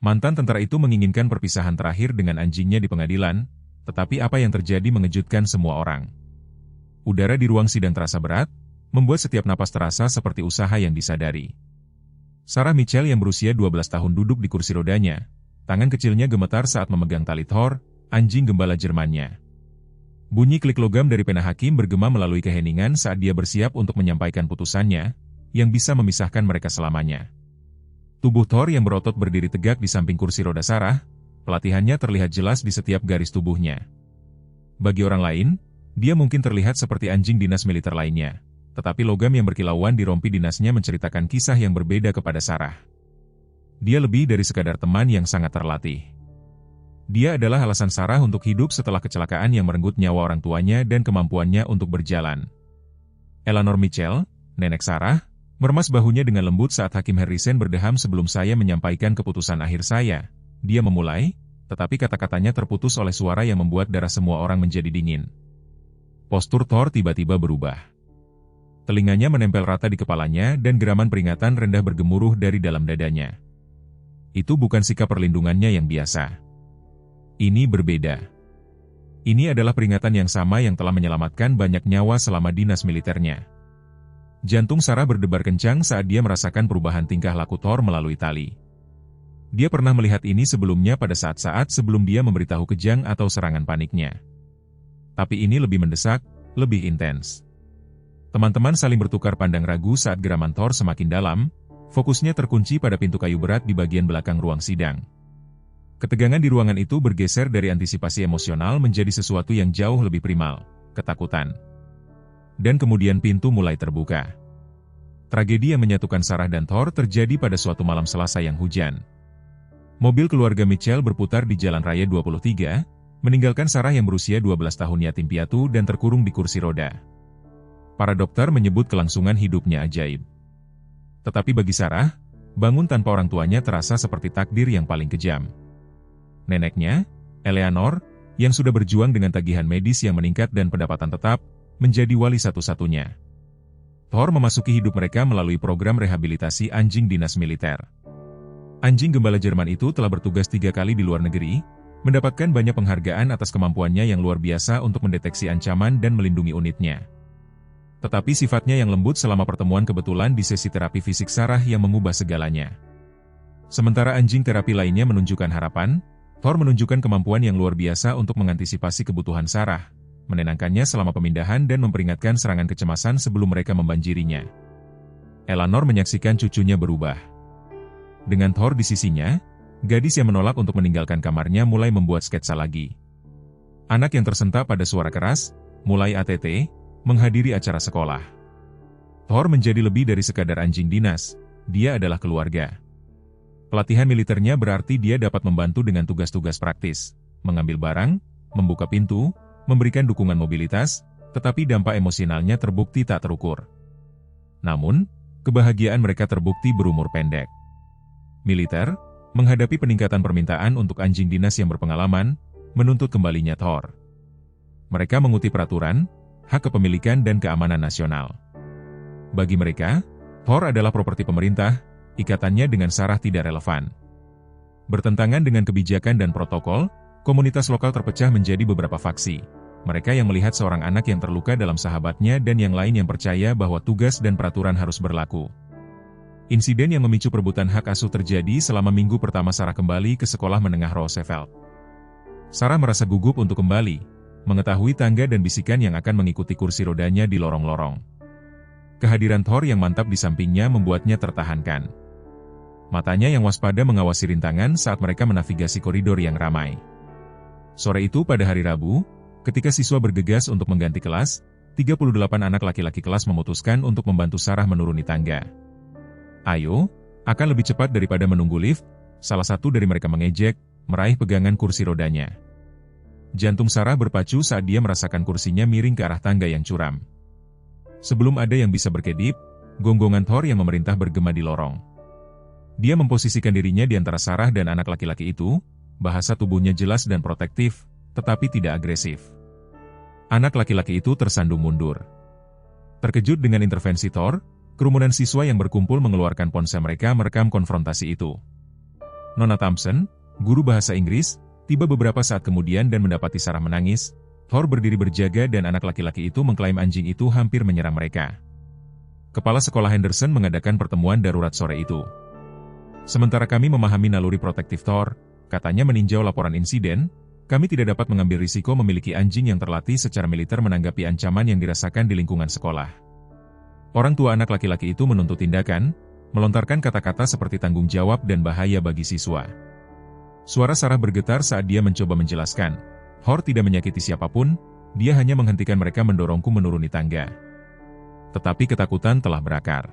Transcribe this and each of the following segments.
Mantan tentara itu menginginkan perpisahan terakhir dengan anjingnya di pengadilan, tetapi apa yang terjadi mengejutkan semua orang. Udara di ruang sidang terasa berat, membuat setiap napas terasa seperti usaha yang disadari. Sarah Mitchell yang berusia 12 tahun duduk di kursi rodanya. Tangan kecilnya gemetar saat memegang tali Thor, anjing gembala Jermannya. Bunyi klik logam dari pena hakim bergema melalui keheningan saat dia bersiap untuk menyampaikan putusannya, yang bisa memisahkan mereka selamanya. Tubuh Thor yang berotot berdiri tegak di samping kursi roda Sarah, pelatihannya terlihat jelas di setiap garis tubuhnya. Bagi orang lain, dia mungkin terlihat seperti anjing dinas militer lainnya, tetapi logam yang berkilauan di rompi dinasnya menceritakan kisah yang berbeda kepada Sarah. Dia lebih dari sekadar teman yang sangat terlatih. Dia adalah alasan Sarah untuk hidup setelah kecelakaan yang merenggut nyawa orang tuanya dan kemampuannya untuk berjalan. Eleanor Mitchell, nenek Sarah, meremas bahunya dengan lembut saat Hakim Harrison berdeham sebelum saya menyampaikan keputusan akhir saya. Dia memulai, tetapi kata-katanya terputus oleh suara yang membuat darah semua orang menjadi dingin. Postur Thor tiba-tiba berubah. Telinganya menempel rata di kepalanya dan geraman peringatan rendah bergemuruh dari dalam dadanya. Itu bukan sikap perlindungannya yang biasa. Ini berbeda. Ini adalah peringatan yang sama yang telah menyelamatkan banyak nyawa selama dinas militernya. Jantung Sarah berdebar kencang saat dia merasakan perubahan tingkah laku Thor melalui tali. Dia pernah melihat ini sebelumnya pada saat-saat sebelum dia memberitahu kejang atau serangan paniknya. Tapi ini lebih mendesak, lebih intens. Teman-teman saling bertukar pandang ragu saat geraman Thor semakin dalam, fokusnya terkunci pada pintu kayu berat di bagian belakang ruang sidang. Ketegangan di ruangan itu bergeser dari antisipasi emosional menjadi sesuatu yang jauh lebih primal, ketakutan. Dan kemudian pintu mulai terbuka. Tragedi yang menyatukan Sarah dan Thor terjadi pada suatu malam Selasa yang hujan. Mobil keluarga Mitchell berputar di Jalan Raya 23, meninggalkan Sarah yang berusia 12 tahun yatim piatu dan terkurung di kursi roda. Para dokter menyebut kelangsungan hidupnya ajaib. Tetapi bagi Sarah, bangun tanpa orang tuanya terasa seperti takdir yang paling kejam. Neneknya, Eleanor, yang sudah berjuang dengan tagihan medis yang meningkat dan pendapatan tetap, menjadi wali satu-satunya. Thor memasuki hidup mereka melalui program rehabilitasi anjing dinas militer. Anjing gembala Jerman itu telah bertugas 3 kali di luar negeri, mendapatkan banyak penghargaan atas kemampuannya yang luar biasa untuk mendeteksi ancaman dan melindungi unitnya. Tetapi sifatnya yang lembut selama pertemuan kebetulan di sesi terapi fisik Sarah yang mengubah segalanya. Sementara anjing terapi lainnya menunjukkan harapan, Thor menunjukkan kemampuan yang luar biasa untuk mengantisipasi kebutuhan Sarah, menenangkannya selama pemindahan dan memperingatkan serangan kecemasan sebelum mereka membanjirinya. Eleanor menyaksikan cucunya berubah. Dengan Thor di sisinya, gadis yang menolak untuk meninggalkan kamarnya mulai membuat sketsa lagi. Anak yang tersentak pada suara keras, mulai ATT, menghadiri acara sekolah. Thor menjadi lebih dari sekadar anjing dinas, dia adalah keluarga. Pelatihan militernya berarti dia dapat membantu dengan tugas-tugas praktis, mengambil barang, membuka pintu, memberikan dukungan mobilitas, tetapi dampak emosionalnya terbukti tak terukur. Namun, kebahagiaan mereka terbukti berumur pendek. Militer, menghadapi peningkatan permintaan untuk anjing dinas yang berpengalaman, menuntut kembalinya Thor. Mereka mengutip peraturan, hak kepemilikan dan keamanan nasional. Bagi mereka, Thor adalah properti pemerintah, ikatannya dengan Sarah tidak relevan. Bertentangan dengan kebijakan dan protokol, komunitas lokal terpecah menjadi beberapa faksi. Mereka yang melihat seorang anak yang terluka dalam sahabatnya dan yang lain yang percaya bahwa tugas dan peraturan harus berlaku. Insiden yang memicu perebutan hak asuh terjadi selama minggu pertama Sarah kembali ke sekolah menengah Roosevelt. Sarah merasa gugup untuk kembali, mengetahui tangga dan bisikan yang akan mengikuti kursi rodanya di lorong-lorong. Kehadiran Thor yang mantap di sampingnya membuatnya tertahankan. Matanya yang waspada mengawasi rintangan saat mereka menavigasi koridor yang ramai. Sore itu pada hari Rabu, ketika siswa bergegas untuk mengganti kelas, 38 anak laki-laki kelas memutuskan untuk membantu Sarah menuruni tangga. Ayo, akan lebih cepat daripada menunggu lift, salah satu dari mereka mengejek, meraih pegangan kursi rodanya. Jantung Sarah berpacu saat dia merasakan kursinya miring ke arah tangga yang curam. Sebelum ada yang bisa berkedip, gonggongan Thor yang memerintah bergema di lorong. Dia memposisikan dirinya di antara Sarah dan anak laki-laki itu, bahasa tubuhnya jelas dan protektif, tetapi tidak agresif. Anak laki-laki itu tersandung mundur. Terkejut dengan intervensi Thor, kerumunan siswa yang berkumpul mengeluarkan ponsel mereka merekam konfrontasi itu. Nona Thompson, guru bahasa Inggris, tiba beberapa saat kemudian dan mendapati Sarah menangis. Thor berdiri berjaga dan anak laki-laki itu mengklaim anjing itu hampir menyerang mereka. Kepala sekolah Henderson mengadakan pertemuan darurat sore itu. Sementara kami memahami naluri protektif Thor, katanya meninjau laporan insiden, kami tidak dapat mengambil risiko memiliki anjing yang terlatih secara militer menanggapi ancaman yang dirasakan di lingkungan sekolah. Orang tua anak laki-laki itu menuntut tindakan, melontarkan kata-kata seperti tanggung jawab dan bahaya bagi siswa. Suara Sarah bergetar saat dia mencoba menjelaskan, Thor tidak menyakiti siapapun, dia hanya menghentikan mereka mendorongku menuruni tangga. Tetapi ketakutan telah berakar.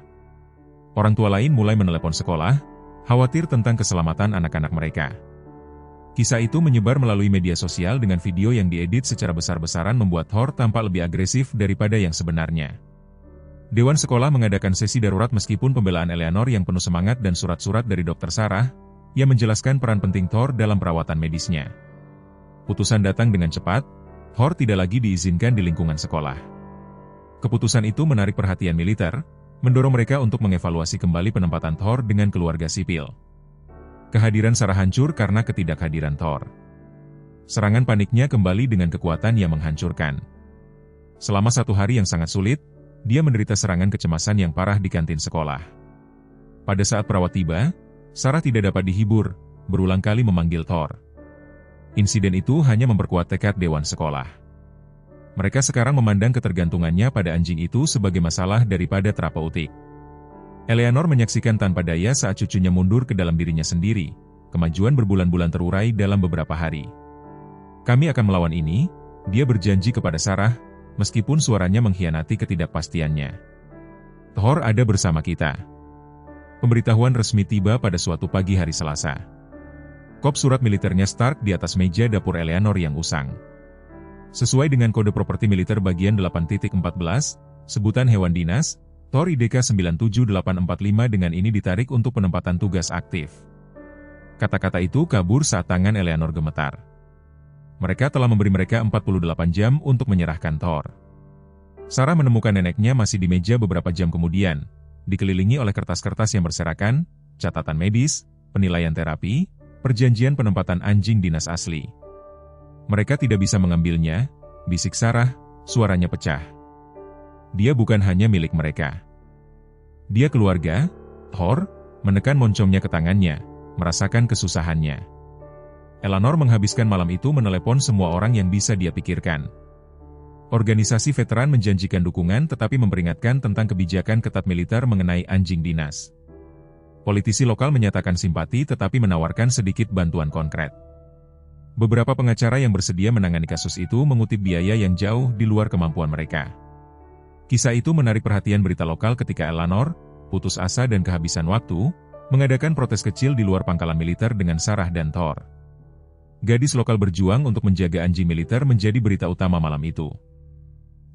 Orang tua lain mulai menelepon sekolah, khawatir tentang keselamatan anak-anak mereka. Kisah itu menyebar melalui media sosial dengan video yang diedit secara besar-besaran membuat Thor tampak lebih agresif daripada yang sebenarnya. Dewan sekolah mengadakan sesi darurat meskipun pembelaan Eleanor yang penuh semangat dan surat-surat dari Dr. Sarah, yang menjelaskan peran penting Thor dalam perawatan medisnya. Putusan datang dengan cepat, Thor tidak lagi diizinkan di lingkungan sekolah. Keputusan itu menarik perhatian militer, mendorong mereka untuk mengevaluasi kembali penempatan Thor dengan keluarga sipil. Kehadiran Sarah hancur karena ketidakhadiran Thor. Serangan paniknya kembali dengan kekuatan yang menghancurkan. Selama 1 hari yang sangat sulit, dia menderita serangan kecemasan yang parah di kantin sekolah. Pada saat perawat tiba, Sarah tidak dapat dihibur, berulang kali memanggil Thor. Insiden itu hanya memperkuat tekad dewan sekolah. Mereka sekarang memandang ketergantungannya pada anjing itu sebagai masalah daripada terapeutik. Eleanor menyaksikan tanpa daya saat cucunya mundur ke dalam dirinya sendiri, kemajuan berbulan-bulan terurai dalam beberapa hari. Kami akan melawan ini, dia berjanji kepada Sarah, meskipun suaranya mengkhianati ketidakpastiannya. Thor ada bersama kita. Pemberitahuan resmi tiba pada suatu pagi hari Selasa. Kop surat militernya Stark di atas meja dapur Eleanor yang usang. Sesuai dengan kode properti militer bagian 8.14, sebutan hewan dinas, Thor IDK 97845 dengan ini ditarik untuk penempatan tugas aktif. Kata-kata itu kabur saat tangan Eleanor gemetar. Mereka telah memberi mereka 48 jam untuk menyerahkan Thor. Sarah menemukan neneknya masih di meja beberapa jam kemudian, dikelilingi oleh kertas-kertas yang berserakan, catatan medis, penilaian terapi, perjanjian penempatan anjing dinas asli. Mereka tidak bisa mengambilnya, bisik Sarah, suaranya pecah. Dia bukan hanya milik mereka. Dia keluarga, Thor, menekan moncongnya ke tangannya, merasakan kesusahannya. Eleanor menghabiskan malam itu menelepon semua orang yang bisa dia pikirkan. Organisasi veteran menjanjikan dukungan tetapi memperingatkan tentang kebijakan ketat militer mengenai anjing dinas. Politisi lokal menyatakan simpati tetapi menawarkan sedikit bantuan konkret. Beberapa pengacara yang bersedia menangani kasus itu mengutip biaya yang jauh di luar kemampuan mereka. Kisah itu menarik perhatian berita lokal ketika Eleanor, putus asa dan kehabisan waktu, mengadakan protes kecil di luar pangkalan militer dengan Sarah dan Thor. Gadis lokal berjuang untuk menjaga anjing militer menjadi berita utama malam itu.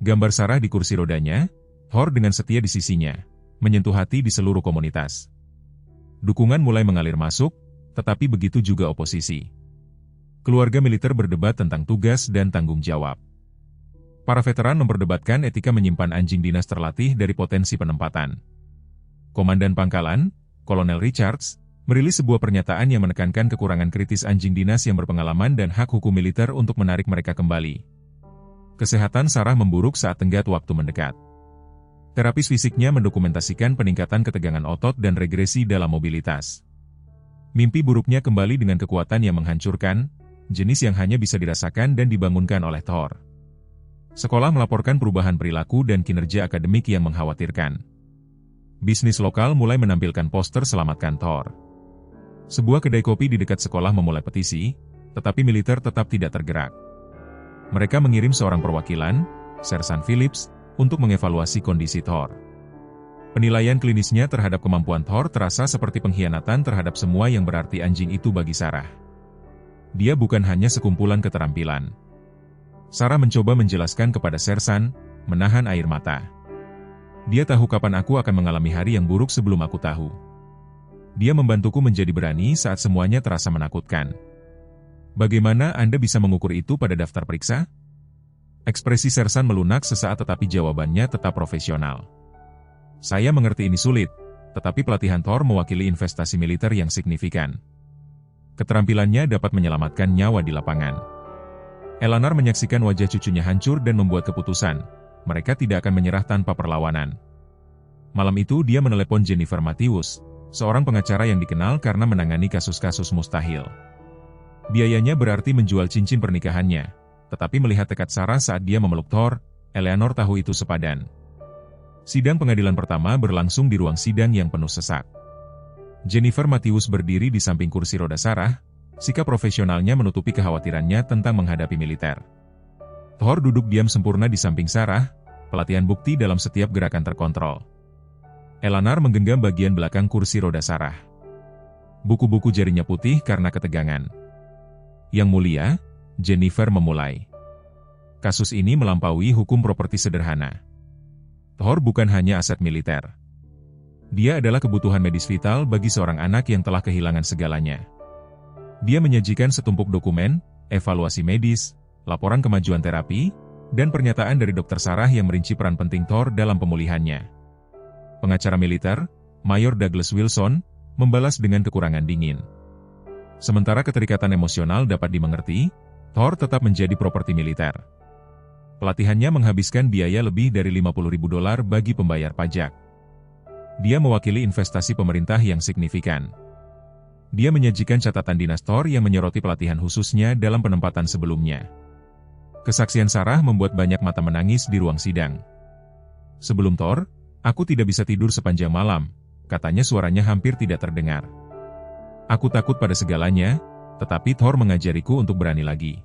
Gambar Sarah di kursi rodanya, Thor dengan setia di sisinya, menyentuh hati di seluruh komunitas. Dukungan mulai mengalir masuk, tetapi begitu juga oposisi. Keluarga militer berdebat tentang tugas dan tanggung jawab. Para veteran memperdebatkan etika menyimpan anjing dinas terlatih dari potensi penempatan. Komandan pangkalan, Kolonel Richards, merilis sebuah pernyataan yang menekankan kekurangan kritis anjing dinas yang berpengalaman dan hak hukum militer untuk menarik mereka kembali. Kesehatan Sarah memburuk saat tenggat waktu mendekat. Terapis fisiknya mendokumentasikan peningkatan ketegangan otot dan regresi dalam mobilitas. Mimpi buruknya kembali dengan kekuatan yang menghancurkan, jenis yang hanya bisa dirasakan dan dibangunkan oleh Thor. Sekolah melaporkan perubahan perilaku dan kinerja akademik yang mengkhawatirkan. Bisnis lokal mulai menampilkan poster selamatkan Thor. Sebuah kedai kopi di dekat sekolah memulai petisi, tetapi militer tetap tidak tergerak. Mereka mengirim seorang perwakilan, Sersan Phillips, untuk mengevaluasi kondisi Thor. Penilaian klinisnya terhadap kemampuan Thor terasa seperti pengkhianatan terhadap semua yang berarti anjing itu bagi Sarah. Dia bukan hanya sekumpulan keterampilan. Sarah mencoba menjelaskan kepada Sersan, menahan air mata. Dia tahu kapan aku akan mengalami hari yang buruk sebelum aku tahu. Dia membantuku menjadi berani saat semuanya terasa menakutkan. Bagaimana Anda bisa mengukur itu pada daftar periksa? Ekspresi Sersan melunak sesaat tetapi jawabannya tetap profesional. Saya mengerti ini sulit, tetapi pelatihan Thor mewakili investasi militer yang signifikan. Keterampilannya dapat menyelamatkan nyawa di lapangan. Eleanor menyaksikan wajah cucunya hancur dan membuat keputusan. Mereka tidak akan menyerah tanpa perlawanan. Malam itu dia menelepon Jennifer Matthews, seorang pengacara yang dikenal karena menangani kasus-kasus mustahil. Biayanya berarti menjual cincin pernikahannya, tetapi melihat tekad Sarah saat dia memeluk Thor, Eleanor tahu itu sepadan. Sidang pengadilan pertama berlangsung di ruang sidang yang penuh sesak. Jennifer Matthews berdiri di samping kursi roda Sarah, sikap profesionalnya menutupi kekhawatirannya tentang menghadapi militer. Thor duduk diam sempurna di samping Sarah, pelatihan bukti dalam setiap gerakan terkontrol. Eleanor menggenggam bagian belakang kursi roda Sarah. Buku-buku jarinya putih karena ketegangan. Yang mulia, Jennifer memulai. Kasus ini melampaui hukum properti sederhana. Thor bukan hanya aset militer. Dia adalah kebutuhan medis vital bagi seorang anak yang telah kehilangan segalanya. Dia menyajikan setumpuk dokumen, evaluasi medis, laporan kemajuan terapi, dan pernyataan dari Dr. Sarah yang merinci peran penting Thor dalam pemulihannya. Pengacara militer, Mayor Douglas Wilson, membalas dengan kekurangan dingin. Sementara keterikatan emosional dapat dimengerti, Thor tetap menjadi properti militer. Pelatihannya menghabiskan biaya lebih dari $50.000 bagi pembayar pajak. Dia mewakili investasi pemerintah yang signifikan. Dia menyajikan catatan dinas Thor yang menyoroti pelatihan khususnya dalam penempatan sebelumnya. Kesaksian Sarah membuat banyak mata menangis di ruang sidang. Sebelum Thor, aku tidak bisa tidur sepanjang malam, katanya suaranya hampir tidak terdengar. Aku takut pada segalanya, tetapi Thor mengajariku untuk berani lagi.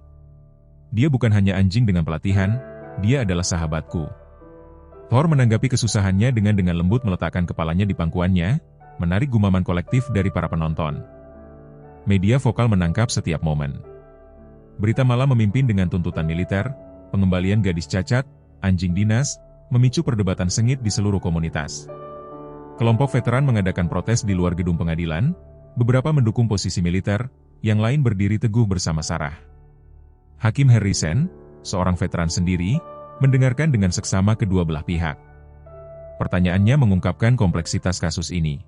Dia bukan hanya anjing dengan pelatihan, dia adalah sahabatku. Thor menanggapi kesusahannya dengan lembut meletakkan kepalanya di pangkuannya, menarik gumaman kolektif dari para penonton. Media vokal menangkap setiap momen. Berita malam memimpin dengan tuntutan militer, pengembalian gadis cacat, anjing dinas, memicu perdebatan sengit di seluruh komunitas. Kelompok veteran mengadakan protes di luar gedung pengadilan, beberapa mendukung posisi militer, yang lain berdiri teguh bersama Sarah. Hakim Harrison, seorang veteran sendiri, mendengarkan dengan seksama kedua belah pihak. Pertanyaannya mengungkapkan kompleksitas kasus ini.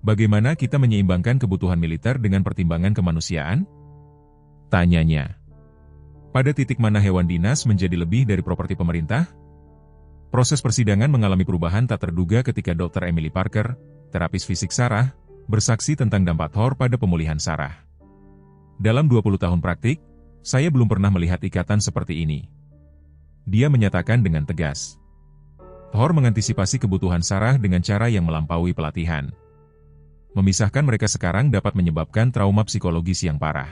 Bagaimana kita menyeimbangkan kebutuhan militer dengan pertimbangan kemanusiaan? Tanyanya. Pada titik mana hewan dinas menjadi lebih dari properti pemerintah? Proses persidangan mengalami perubahan tak terduga ketika Dr. Emily Parker, terapis fisik Sarah, bersaksi tentang dampak Thor pada pemulihan Sarah. Dalam 20 tahun praktik, saya belum pernah melihat ikatan seperti ini. Dia menyatakan dengan tegas. Thor mengantisipasi kebutuhan Sarah dengan cara yang melampaui pelatihan. Memisahkan mereka sekarang dapat menyebabkan trauma psikologis yang parah.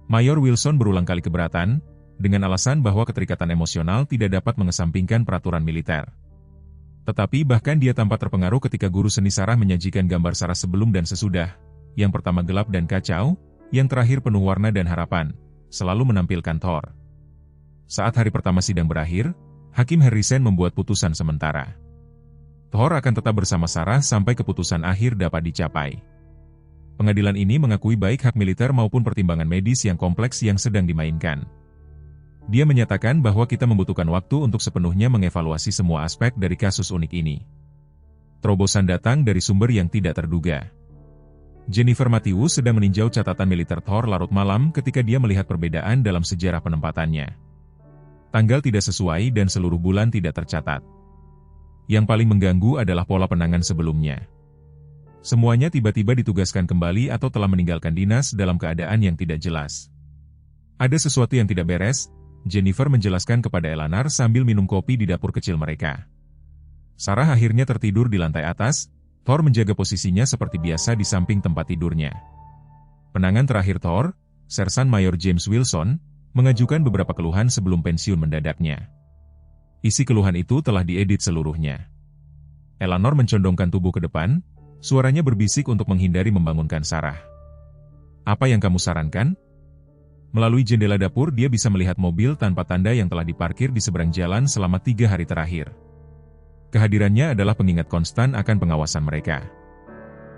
Mayor Wilson berulang kali keberatan, dengan alasan bahwa keterikatan emosional tidak dapat mengesampingkan peraturan militer. Tetapi bahkan dia tampak terpengaruh ketika guru seni Sarah menyajikan gambar Sarah sebelum dan sesudah, yang pertama gelap dan kacau, yang terakhir penuh warna dan harapan, selalu menampilkan Thor. Saat hari pertama sidang berakhir, Hakim Harrison membuat putusan sementara. Thor akan tetap bersama Sarah sampai keputusan akhir dapat dicapai. Pengadilan ini mengakui baik hak militer maupun pertimbangan medis yang kompleks yang sedang dimainkan. Dia menyatakan bahwa kita membutuhkan waktu untuk sepenuhnya mengevaluasi semua aspek dari kasus unik ini. Terobosan datang dari sumber yang tidak terduga. Jennifer Matthews sedang meninjau catatan militer Thor larut malam ketika dia melihat perbedaan dalam sejarah penempatannya. Tanggal tidak sesuai dan seluruh bulan tidak tercatat. Yang paling mengganggu adalah pola penangan sebelumnya. Semuanya tiba-tiba ditugaskan kembali atau telah meninggalkan dinas dalam keadaan yang tidak jelas. Ada sesuatu yang tidak beres, Jennifer menjelaskan kepada Eleanor sambil minum kopi di dapur kecil mereka. Sarah akhirnya tertidur di lantai atas, Thor menjaga posisinya seperti biasa di samping tempat tidurnya. Penangan terakhir Thor, Sersan Mayor James Wilson, mengajukan beberapa keluhan sebelum pensiun mendadaknya. Isi keluhan itu telah diedit seluruhnya. Eleanor mencondongkan tubuh ke depan, suaranya berbisik untuk menghindari membangunkan Sarah. Apa yang kamu sarankan? Melalui jendela dapur dia bisa melihat mobil tanpa tanda yang telah diparkir di seberang jalan selama 3 hari terakhir. Kehadirannya adalah pengingat konstan akan pengawasan mereka.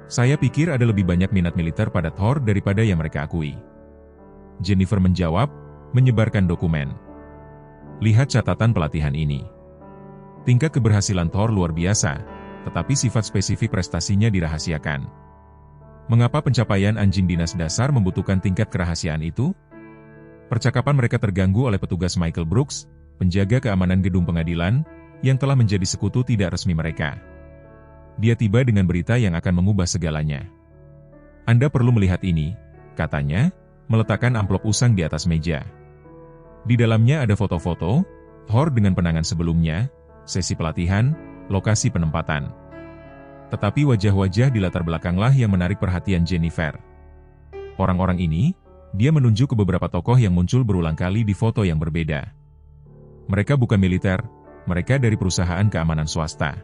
Saya pikir ada lebih banyak minat militer pada Thor daripada yang mereka akui. Jennifer menjawab, menyebarkan dokumen. Lihat catatan pelatihan ini. Tingkat keberhasilan Thor luar biasa, tetapi sifat spesifik prestasinya dirahasiakan. Mengapa pencapaian anjing dinas dasar membutuhkan tingkat kerahasiaan itu? Percakapan mereka terganggu oleh petugas Michael Brooks, penjaga keamanan gedung pengadilan, yang telah menjadi sekutu tidak resmi mereka. Dia tiba dengan berita yang akan mengubah segalanya. Anda perlu melihat ini, katanya, meletakkan amplop usang di atas meja. Di dalamnya ada foto-foto, Thor dengan penangan sebelumnya, sesi pelatihan, lokasi penempatan. Tetapi wajah-wajah di latar belakanglah yang menarik perhatian Jennifer. Orang-orang ini, dia menunjuk ke beberapa tokoh yang muncul berulang kali di foto yang berbeda. Mereka bukan militer, mereka dari perusahaan keamanan swasta.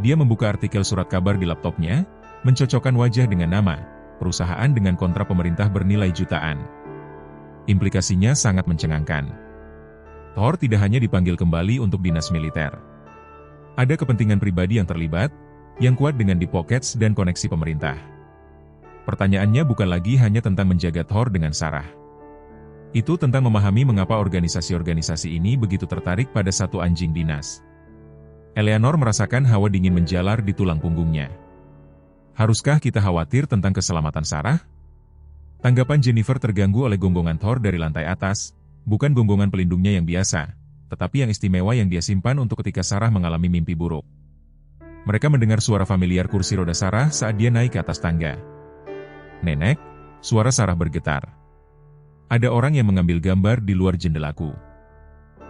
Dia membuka artikel surat kabar di laptopnya, mencocokkan wajah dengan nama, perusahaan dengan kontrak pemerintah bernilai jutaan. Implikasinya sangat mencengangkan. Thor tidak hanya dipanggil kembali untuk dinas militer. Ada kepentingan pribadi yang terlibat, yang kuat dengan deep pockets dan koneksi pemerintah. Pertanyaannya bukan lagi hanya tentang menjaga Thor dengan Sarah. Itu tentang memahami mengapa organisasi-organisasi ini begitu tertarik pada satu anjing dinas. Eleanor merasakan hawa dingin menjalar di tulang punggungnya. Haruskah kita khawatir tentang keselamatan Sarah? Tanggapan Jennifer terganggu oleh gonggongan Thor dari lantai atas, bukan gonggongan pelindungnya yang biasa, tetapi yang istimewa yang dia simpan untuk ketika Sarah mengalami mimpi buruk. Mereka mendengar suara familiar kursi roda Sarah saat dia naik ke atas tangga. "Nenek," suara Sarah bergetar. "Ada orang yang mengambil gambar di luar jendelaku."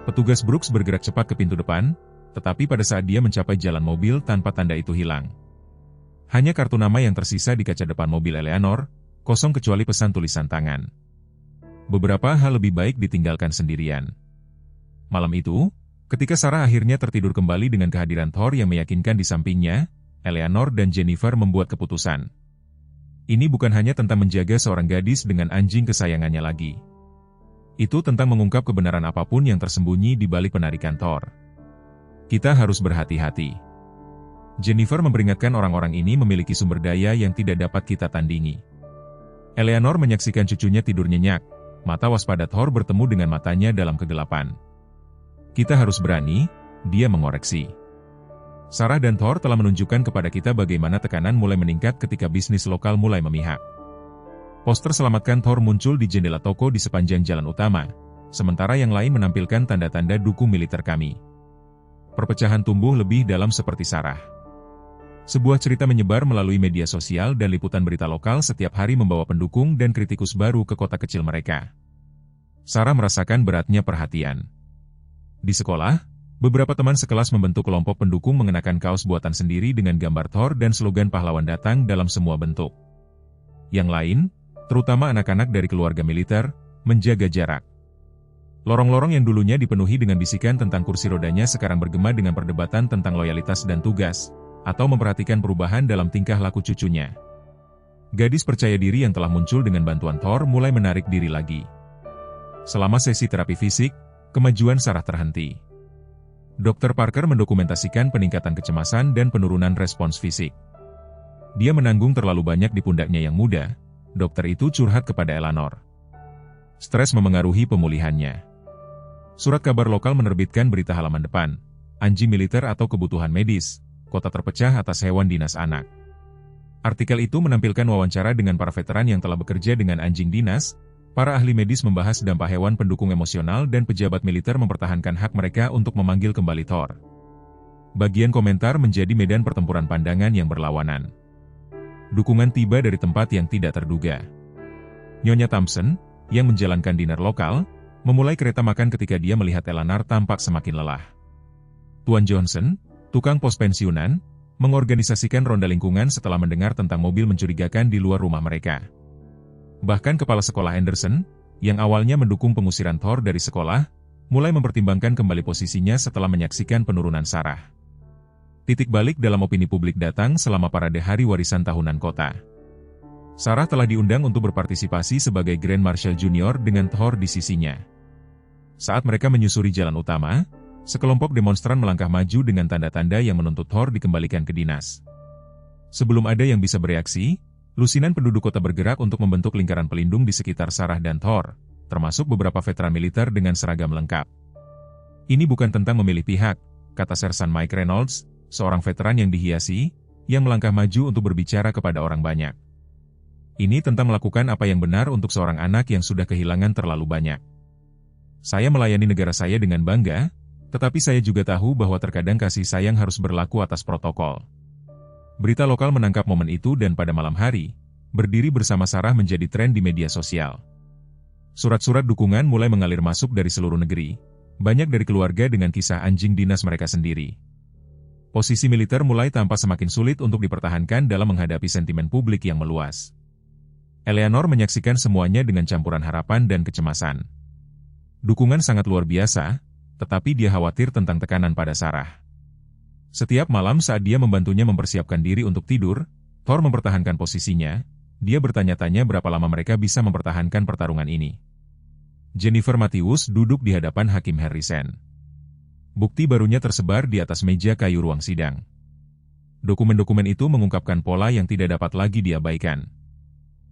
Petugas Brooks bergerak cepat ke pintu depan, tetapi pada saat dia mencapai jalan mobil tanpa tanda itu hilang. Hanya kartu nama yang tersisa di kaca depan mobil Eleanor, kosong kecuali pesan tulisan tangan. Beberapa hal lebih baik ditinggalkan sendirian. Malam itu, ketika Sarah akhirnya tertidur kembali dengan kehadiran Thor yang meyakinkan di sampingnya, Eleanor dan Jennifer membuat keputusan. Ini bukan hanya tentang menjaga seorang gadis dengan anjing kesayangannya lagi. Itu tentang mengungkap kebenaran apapun yang tersembunyi di balik penarikan Thor. Kita harus berhati-hati. Jennifer memperingatkan orang-orang ini memiliki sumber daya yang tidak dapat kita tandingi. Eleanor menyaksikan cucunya tidur nyenyak, mata waspada Thor bertemu dengan matanya dalam kegelapan. Kita harus berani, dia mengoreksi. Sarah dan Thor telah menunjukkan kepada kita bagaimana tekanan mulai meningkat ketika bisnis lokal mulai memihak. Poster selamatkan Thor muncul di jendela toko di sepanjang jalan utama, sementara yang lain menampilkan tanda-tanda dukung militer kami. Perpecahan tumbuh lebih dalam seperti Sarah. Sebuah cerita menyebar melalui media sosial dan liputan berita lokal setiap hari membawa pendukung dan kritikus baru ke kota kecil mereka. Sarah merasakan beratnya perhatian. Di sekolah, beberapa teman sekelas membentuk kelompok pendukung mengenakan kaos buatan sendiri dengan gambar Thor dan slogan pahlawan datang dalam semua bentuk. Yang lain, terutama anak-anak dari keluarga militer, menjaga jarak. Lorong-lorong yang dulunya dipenuhi dengan bisikan tentang kursi rodanya sekarang bergema dengan perdebatan tentang loyalitas dan tugas, atau memperhatikan perubahan dalam tingkah laku cucunya. Gadis percaya diri yang telah muncul dengan bantuan Thor mulai menarik diri lagi. Selama sesi terapi fisik, kemajuan Sarah terhenti. Dr. Parker mendokumentasikan peningkatan kecemasan dan penurunan respons fisik. Dia menanggung terlalu banyak di pundaknya yang muda, dokter itu curhat kepada Eleanor. Stres memengaruhi pemulihannya. Surat kabar lokal menerbitkan berita halaman depan, anjing militer atau kebutuhan medis, kota terpecah atas hewan dinas anak. Artikel itu menampilkan wawancara dengan para veteran yang telah bekerja dengan anjing dinas. Para ahli medis membahas dampak hewan pendukung emosional dan pejabat militer mempertahankan hak mereka untuk memanggil kembali Thor. Bagian komentar menjadi medan pertempuran pandangan yang berlawanan. Dukungan tiba dari tempat yang tidak terduga. Nyonya Thompson, yang menjalankan dinner lokal, memulai kereta makan ketika dia melihat Eleanor tampak semakin lelah. Tuan Johnson, tukang pos pensiunan, mengorganisasikan ronda lingkungan setelah mendengar tentang mobil mencurigakan di luar rumah mereka. Bahkan kepala sekolah Anderson, yang awalnya mendukung pengusiran Thor dari sekolah, mulai mempertimbangkan kembali posisinya setelah menyaksikan penurunan Sarah. Titik balik dalam opini publik datang selama parade hari warisan tahunan kota. Sarah telah diundang untuk berpartisipasi sebagai Grand Marshal Junior dengan Thor di sisinya. Saat mereka menyusuri jalan utama, sekelompok demonstran melangkah maju dengan tanda-tanda yang menuntut Thor dikembalikan ke dinas. Sebelum ada yang bisa bereaksi, lusinan penduduk kota bergerak untuk membentuk lingkaran pelindung di sekitar Sarah dan Thor, termasuk beberapa veteran militer dengan seragam lengkap. Ini bukan tentang memilih pihak, kata Sersan Mike Reynolds, seorang veteran yang dihiasi, yang melangkah maju untuk berbicara kepada orang banyak. Ini tentang melakukan apa yang benar untuk seorang anak yang sudah kehilangan terlalu banyak. Saya melayani negara saya dengan bangga, tetapi saya juga tahu bahwa terkadang kasih sayang harus berlaku atas protokol. Berita lokal menangkap momen itu dan pada malam hari, berdiri bersama Sarah menjadi tren di media sosial. Surat-surat dukungan mulai mengalir masuk dari seluruh negeri, banyak dari keluarga dengan kisah anjing dinas mereka sendiri. Posisi militer mulai tampak semakin sulit untuk dipertahankan dalam menghadapi sentimen publik yang meluas. Eleanor menyaksikan semuanya dengan campuran harapan dan kecemasan. Dukungan sangat luar biasa, tetapi dia khawatir tentang tekanan pada Sarah. Setiap malam saat dia membantunya mempersiapkan diri untuk tidur, Thor mempertahankan posisinya, dia bertanya-tanya berapa lama mereka bisa mempertahankan pertarungan ini. Jennifer Matthews duduk di hadapan Hakim Harrison. Bukti barunya tersebar di atas meja kayu ruang sidang. Dokumen-dokumen itu mengungkapkan pola yang tidak dapat lagi diabaikan.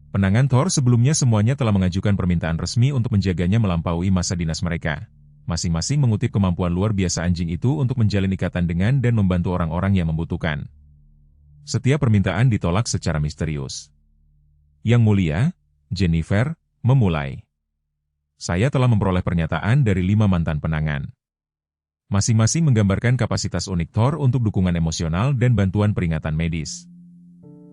Penangan Thor sebelumnya semuanya telah mengajukan permintaan resmi untuk menjaganya melampaui masa dinas mereka. Masing-masing mengutip kemampuan luar biasa anjing itu untuk menjalin ikatan dengan dan membantu orang-orang yang membutuhkan. Setiap permintaan ditolak secara misterius. Yang mulia, Jennifer, memulai. Saya telah memperoleh pernyataan dari 5 mantan penangan. Masing-masing menggambarkan kapasitas unik Thor untuk dukungan emosional dan bantuan peringatan medis.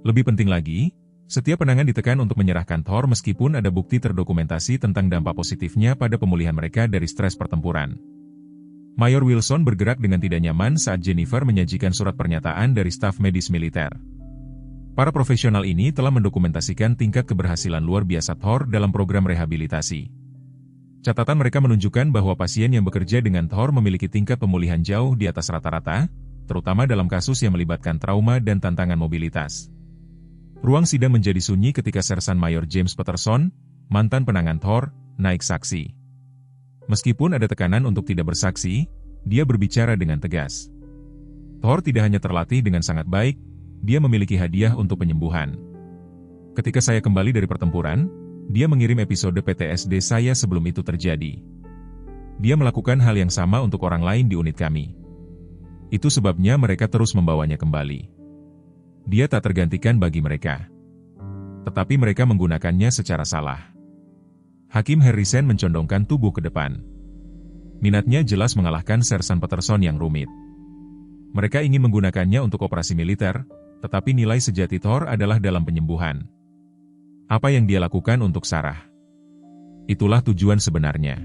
Lebih penting lagi, setiap penangan ditekan untuk menyerahkan Thor meskipun ada bukti terdokumentasi tentang dampak positifnya pada pemulihan mereka dari stres pertempuran. Mayor Wilson bergerak dengan tidak nyaman saat Jennifer menyajikan surat pernyataan dari staf medis militer. Para profesional ini telah mendokumentasikan tingkat keberhasilan luar biasa Thor dalam program rehabilitasi. Catatan mereka menunjukkan bahwa pasien yang bekerja dengan Thor memiliki tingkat pemulihan jauh di atas rata-rata, terutama dalam kasus yang melibatkan trauma dan tantangan mobilitas. Ruang sidang menjadi sunyi ketika Sersan Mayor James Patterson, mantan penangan Thor, naik saksi. Meskipun ada tekanan untuk tidak bersaksi, dia berbicara dengan tegas. Thor tidak hanya terlatih dengan sangat baik, dia memiliki hadiah untuk penyembuhan. Ketika saya kembali dari pertempuran, dia mengirim episode PTSD saya sebelum itu terjadi. Dia melakukan hal yang sama untuk orang lain di unit kami. Itu sebabnya mereka terus membawanya kembali. Dia tak tergantikan bagi mereka. Tetapi mereka menggunakannya secara salah. Hakim Harrison mencondongkan tubuh ke depan. Minatnya jelas mengalahkan Sersan Patterson yang rumit. Mereka ingin menggunakannya untuk operasi militer, tetapi nilai sejati Thor adalah dalam penyembuhan. Apa yang dia lakukan untuk Sarah? Itulah tujuan sebenarnya.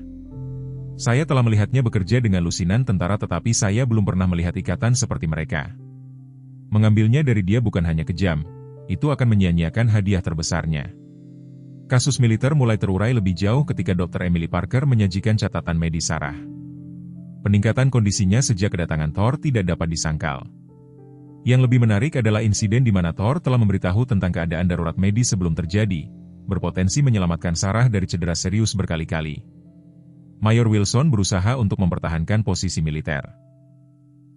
Saya telah melihatnya bekerja dengan lusinan tentara tetapi saya belum pernah melihat ikatan seperti mereka. Mengambilnya dari dia bukan hanya kejam, itu akan menyia-nyiakan hadiah terbesarnya. Kasus militer mulai terurai lebih jauh ketika Dr. Emily Parker menyajikan catatan medis Sarah. Peningkatan kondisinya sejak kedatangan Thor tidak dapat disangkal. Yang lebih menarik adalah insiden di mana Thor telah memberitahu tentang keadaan darurat medis sebelum terjadi, berpotensi menyelamatkan Sarah dari cedera serius berkali-kali. Mayor Wilson berusaha untuk mempertahankan posisi militer.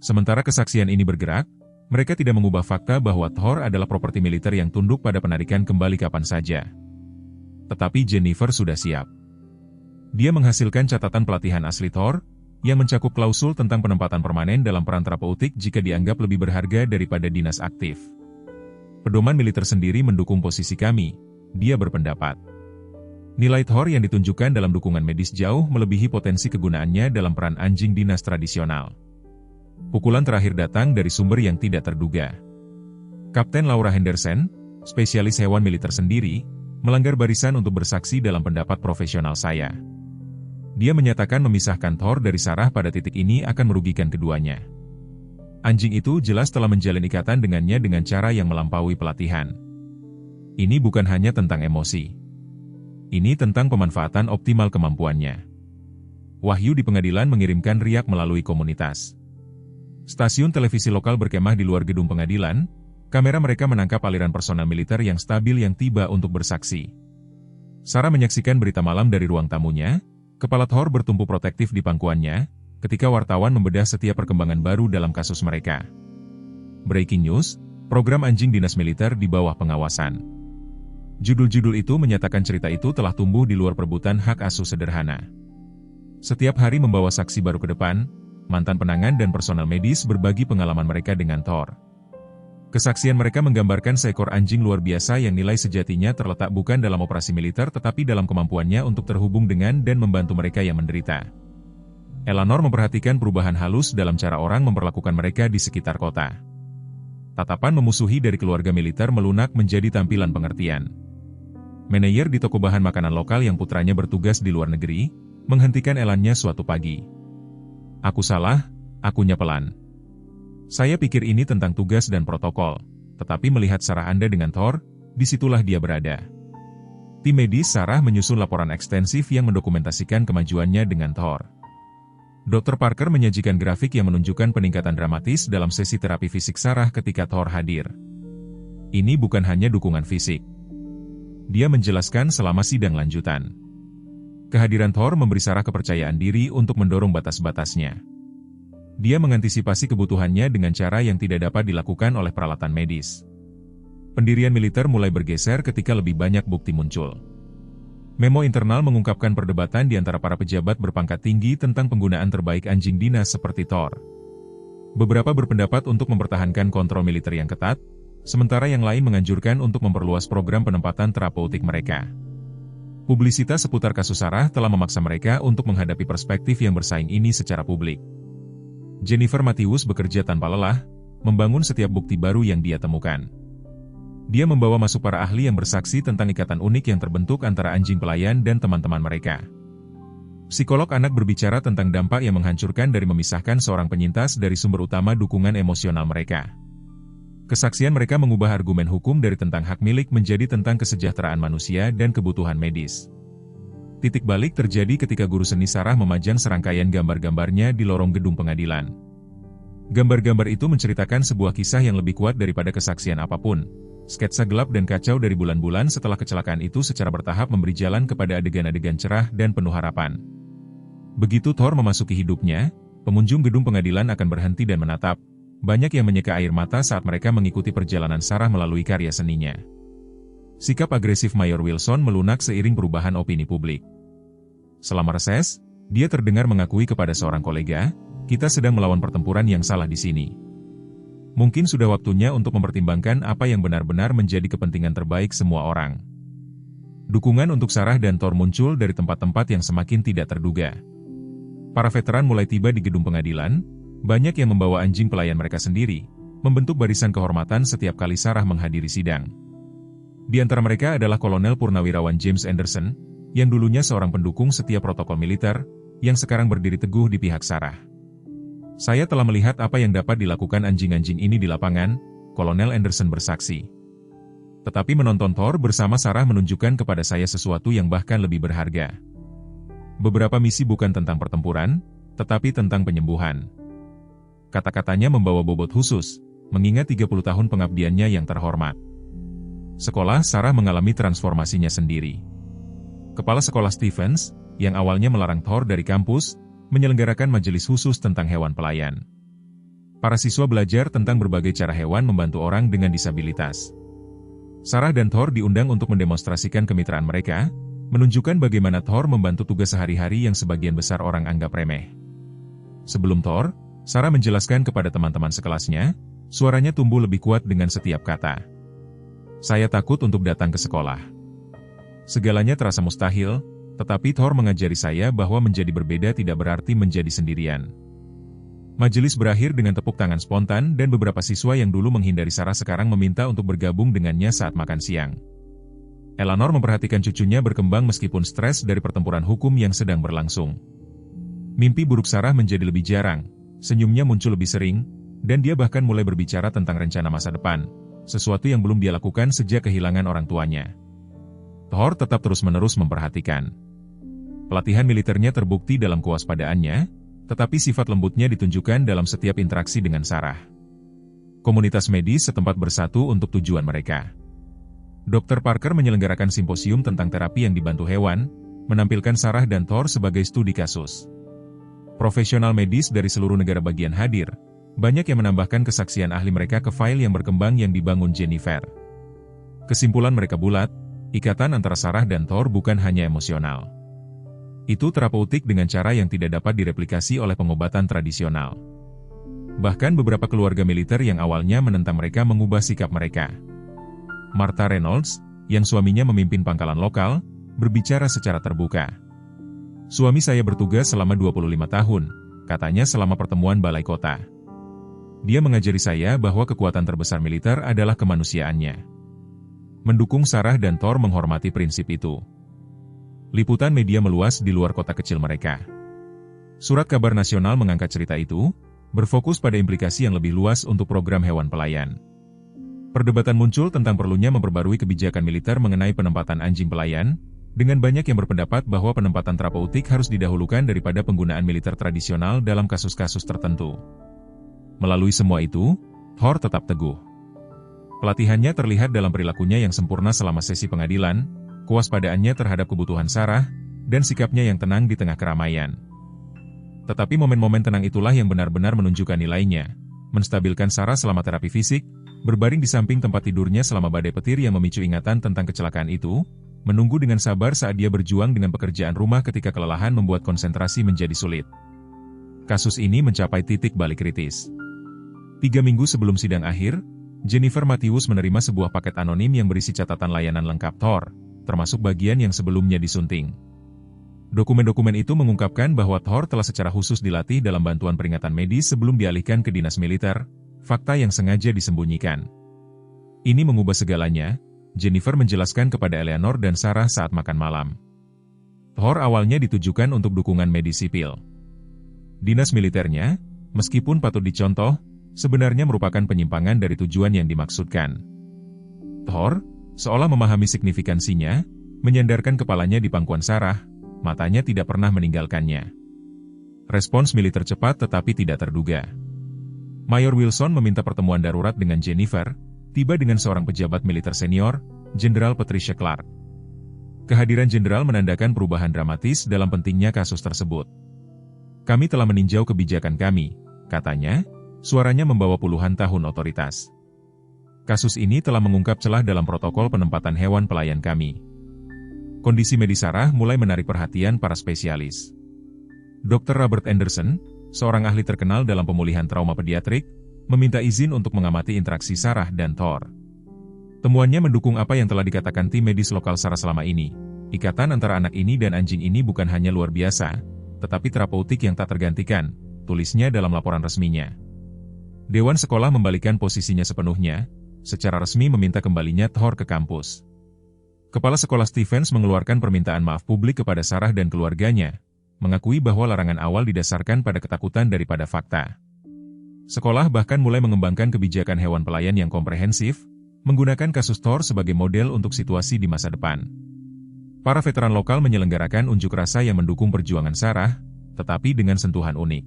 Sementara kesaksian ini bergerak, mereka tidak mengubah fakta bahwa Thor adalah properti militer yang tunduk pada penarikan kembali kapan saja. Tetapi Jennifer sudah siap. Dia menghasilkan catatan pelatihan asli Thor, yang mencakup klausul tentang penempatan permanen dalam peran terapeutik jika dianggap lebih berharga daripada dinas aktif. Pedoman militer sendiri mendukung posisi kami, dia berpendapat. Nilai Thor yang ditunjukkan dalam dukungan medis jauh melebihi potensi kegunaannya dalam peran anjing dinas tradisional. Pukulan terakhir datang dari sumber yang tidak terduga. Kapten Laura Henderson, spesialis hewan militer sendiri, melanggar barisan untuk bersaksi dalam pendapat profesional saya. Dia menyatakan memisahkan Thor dari Sarah pada titik ini akan merugikan keduanya. Anjing itu jelas telah menjalin ikatan dengannya dengan cara yang melampaui pelatihan. Ini bukan hanya tentang emosi. Ini tentang pemanfaatan optimal kemampuannya. Wahyu di pengadilan mengirimkan riak melalui komunitas. Stasiun televisi lokal berkemah di luar gedung pengadilan, kamera mereka menangkap aliran personel militer yang stabil yang tiba untuk bersaksi. Sarah menyaksikan berita malam dari ruang tamunya, kepala Thor bertumpu protektif di pangkuannya, ketika wartawan membedah setiap perkembangan baru dalam kasus mereka. Breaking news, program anjing dinas militer di bawah pengawasan. Judul-judul itu menyatakan cerita itu telah tumbuh di luar perebutan hak asuh sederhana. Setiap hari membawa saksi baru ke depan, mantan penangan dan personel medis berbagi pengalaman mereka dengan Thor. Kesaksian mereka menggambarkan seekor anjing luar biasa yang nilai sejatinya terletak bukan dalam operasi militer tetapi dalam kemampuannya untuk terhubung dengan dan membantu mereka yang menderita. Eleanor memperhatikan perubahan halus dalam cara orang memperlakukan mereka di sekitar kota. Tatapan memusuhi dari keluarga militer melunak menjadi tampilan pengertian. Manajer di toko bahan makanan lokal yang putranya bertugas di luar negeri, menghentikan elannya suatu pagi. "Aku salah, akunya pelan. Saya pikir ini tentang tugas dan protokol, tetapi melihat Sarah Anda dengan Thor, disitulah dia berada." Tim medis Sarah menyusun laporan ekstensif yang mendokumentasikan kemajuannya dengan Thor. Dr. Parker menyajikan grafik yang menunjukkan peningkatan dramatis dalam sesi terapi fisik Sarah ketika Thor hadir. Ini bukan hanya dukungan fisik. Dia menjelaskan selama sidang lanjutan. Kehadiran Thor memberi Sarah kepercayaan diri untuk mendorong batas-batasnya. Dia mengantisipasi kebutuhannya dengan cara yang tidak dapat dilakukan oleh peralatan medis. Pendirian militer mulai bergeser ketika lebih banyak bukti muncul. Memo internal mengungkapkan perdebatan di antara para pejabat berpangkat tinggi tentang penggunaan terbaik anjing dinas seperti Thor. Beberapa berpendapat untuk mempertahankan kontrol militer yang ketat, sementara yang lain menganjurkan untuk memperluas program penempatan terapeutik mereka. Publisitas seputar kasus Sarah telah memaksa mereka untuk menghadapi perspektif yang bersaing ini secara publik. Jennifer Matthews bekerja tanpa lelah, membangun setiap bukti baru yang dia temukan. Dia membawa masuk para ahli yang bersaksi tentang ikatan unik yang terbentuk antara anjing pelayan dan teman-teman mereka. Psikolog anak berbicara tentang dampak yang menghancurkan dari memisahkan seorang penyintas dari sumber utama dukungan emosional mereka. Kesaksian mereka mengubah argumen hukum dari tentang hak milik menjadi tentang kesejahteraan manusia dan kebutuhan medis. Titik balik terjadi ketika guru seni Sarah memajang serangkaian gambar-gambarnya di lorong gedung pengadilan. Gambar-gambar itu menceritakan sebuah kisah yang lebih kuat daripada kesaksian apapun. Sketsa gelap dan kacau dari bulan-bulan setelah kecelakaan itu secara bertahap memberi jalan kepada adegan-adegan cerah dan penuh harapan. Begitu Thor memasuki hidupnya, pengunjung gedung pengadilan akan berhenti dan menatap. Banyak yang menyeka air mata saat mereka mengikuti perjalanan Sarah melalui karya seninya. Sikap agresif Mayor Wilson melunak seiring perubahan opini publik. Selama reses, dia terdengar mengakui kepada seorang kolega, "Kita sedang melawan pertempuran yang salah di sini. Mungkin sudah waktunya untuk mempertimbangkan apa yang benar-benar menjadi kepentingan terbaik semua orang." Dukungan untuk Sarah dan Thor muncul dari tempat-tempat yang semakin tidak terduga. Para veteran mulai tiba di gedung pengadilan, banyak yang membawa anjing pelayan mereka sendiri, membentuk barisan kehormatan setiap kali Sarah menghadiri sidang. Di antara mereka adalah Kolonel Purnawirawan James Anderson, yang dulunya seorang pendukung setiap protokol militer, yang sekarang berdiri teguh di pihak Sarah. "Saya telah melihat apa yang dapat dilakukan anjing-anjing ini di lapangan," Kolonel Anderson bersaksi. "Tetapi menonton Thor bersama Sarah menunjukkan kepada saya sesuatu yang bahkan lebih berharga. Beberapa misi bukan tentang pertempuran, tetapi tentang penyembuhan." Kata-katanya membawa bobot khusus, mengingat 30 tahun pengabdiannya yang terhormat. Sekolah Sarah mengalami transformasinya sendiri. Kepala sekolah Stevens, yang awalnya melarang Thor dari kampus, menyelenggarakan majelis khusus tentang hewan pelayan. Para siswa belajar tentang berbagai cara hewan membantu orang dengan disabilitas. Sarah dan Thor diundang untuk mendemonstrasikan kemitraan mereka, menunjukkan bagaimana Thor membantu tugas sehari-hari yang sebagian besar orang anggap remeh. Sebelum Thor, Sarah menjelaskan kepada teman-teman sekelasnya, suaranya tumbuh lebih kuat dengan setiap kata. "Saya takut untuk datang ke sekolah. Segalanya terasa mustahil, tetapi Thor mengajari saya bahwa menjadi berbeda tidak berarti menjadi sendirian." Majelis berakhir dengan tepuk tangan spontan dan beberapa siswa yang dulu menghindari Sarah sekarang meminta untuk bergabung dengannya saat makan siang. Eleanor memperhatikan cucunya berkembang meskipun stres dari pertempuran hukum yang sedang berlangsung. Mimpi buruk Sarah menjadi lebih jarang, senyumnya muncul lebih sering, dan dia bahkan mulai berbicara tentang rencana masa depan, sesuatu yang belum dia lakukan sejak kehilangan orang tuanya. Thor tetap terus-menerus memperhatikan. Pelatihan militernya terbukti dalam kewaspadaannya, tetapi sifat lembutnya ditunjukkan dalam setiap interaksi dengan Sarah. Komunitas medis setempat bersatu untuk tujuan mereka. Dr. Parker menyelenggarakan simposium tentang terapi yang dibantu hewan, menampilkan Sarah dan Thor sebagai studi kasus. Profesional medis dari seluruh negara bagian hadir, banyak yang menambahkan kesaksian ahli mereka ke file yang berkembang yang dibangun Jennifer. Kesimpulan mereka bulat, ikatan antara Sarah dan Thor bukan hanya emosional. Itu terapeutik dengan cara yang tidak dapat direplikasi oleh pengobatan tradisional. Bahkan beberapa keluarga militer yang awalnya menentang mereka mengubah sikap mereka. Martha Reynolds, yang suaminya memimpin pangkalan lokal, berbicara secara terbuka. "Suami saya bertugas selama 25 tahun, katanya selama pertemuan balai kota. Dia mengajari saya bahwa kekuatan terbesar militer adalah kemanusiaannya. Mendukung Sarah dan Thor menghormati prinsip itu." Liputan media meluas di luar kota kecil mereka. Surat kabar nasional mengangkat cerita itu, berfokus pada implikasi yang lebih luas untuk program hewan pelayan. Perdebatan muncul tentang perlunya memperbarui kebijakan militer mengenai penempatan anjing pelayan, dengan banyak yang berpendapat bahwa penempatan terapeutik harus didahulukan daripada penggunaan militer tradisional dalam kasus-kasus tertentu. Melalui semua itu, Thor tetap teguh. Pelatihannya terlihat dalam perilakunya yang sempurna selama sesi pengadilan, kewaspadaannya terhadap kebutuhan Sarah, dan sikapnya yang tenang di tengah keramaian. Tetapi momen-momen tenang itulah yang benar-benar menunjukkan nilainya, menstabilkan Sarah selama terapi fisik, berbaring di samping tempat tidurnya selama badai petir yang memicu ingatan tentang kecelakaan itu, menunggu dengan sabar saat dia berjuang dengan pekerjaan rumah ketika kelelahan membuat konsentrasi menjadi sulit. Kasus ini mencapai titik balik kritis. 3 minggu sebelum sidang akhir, Jennifer Matthews menerima sebuah paket anonim yang berisi catatan layanan lengkap Thor, termasuk bagian yang sebelumnya disunting. Dokumen-dokumen itu mengungkapkan bahwa Thor telah secara khusus dilatih dalam bantuan peringatan medis sebelum dialihkan ke dinas militer, fakta yang sengaja disembunyikan. Ini mengubah segalanya, Jennifer menjelaskan kepada Eleanor dan Sarah saat makan malam. Thor awalnya ditujukan untuk dukungan medis sipil. Dinas militernya, meskipun patut dicontoh, sebenarnya merupakan penyimpangan dari tujuan yang dimaksudkan. Thor, seolah memahami signifikansinya, menyandarkan kepalanya di pangkuan Sarah, matanya tidak pernah meninggalkannya. Respons militer cepat tetapi tidak terduga. Mayor Wilson meminta pertemuan darurat dengan Jennifer, tiba dengan seorang pejabat militer senior, Jenderal Patricia Clark. Kehadiran jenderal menandakan perubahan dramatis dalam pentingnya kasus tersebut. "Kami telah meninjau kebijakan kami," katanya, suaranya membawa puluhan tahun otoritas. "Kasus ini telah mengungkap celah dalam protokol penempatan hewan pelayan kami." Kondisi medis Sarah mulai menarik perhatian para spesialis. Dr. Robert Anderson, seorang ahli terkenal dalam pemulihan trauma pediatrik, meminta izin untuk mengamati interaksi Sarah dan Thor. Temuannya mendukung apa yang telah dikatakan tim medis lokal Sarah selama ini. Ikatan antara anak ini dan anjing ini bukan hanya luar biasa, tetapi terapeutik yang tak tergantikan, tulisnya dalam laporan resminya. Dewan sekolah membalikan posisinya sepenuhnya, secara resmi meminta kembalinya Thor ke kampus. Kepala sekolah Stevens mengeluarkan permintaan maaf publik kepada Sarah dan keluarganya, mengakui bahwa larangan awal didasarkan pada ketakutan daripada fakta. Sekolah bahkan mulai mengembangkan kebijakan hewan pelayan yang komprehensif, menggunakan kasus Thor sebagai model untuk situasi di masa depan. Para veteran lokal menyelenggarakan unjuk rasa yang mendukung perjuangan Sarah, tetapi dengan sentuhan unik.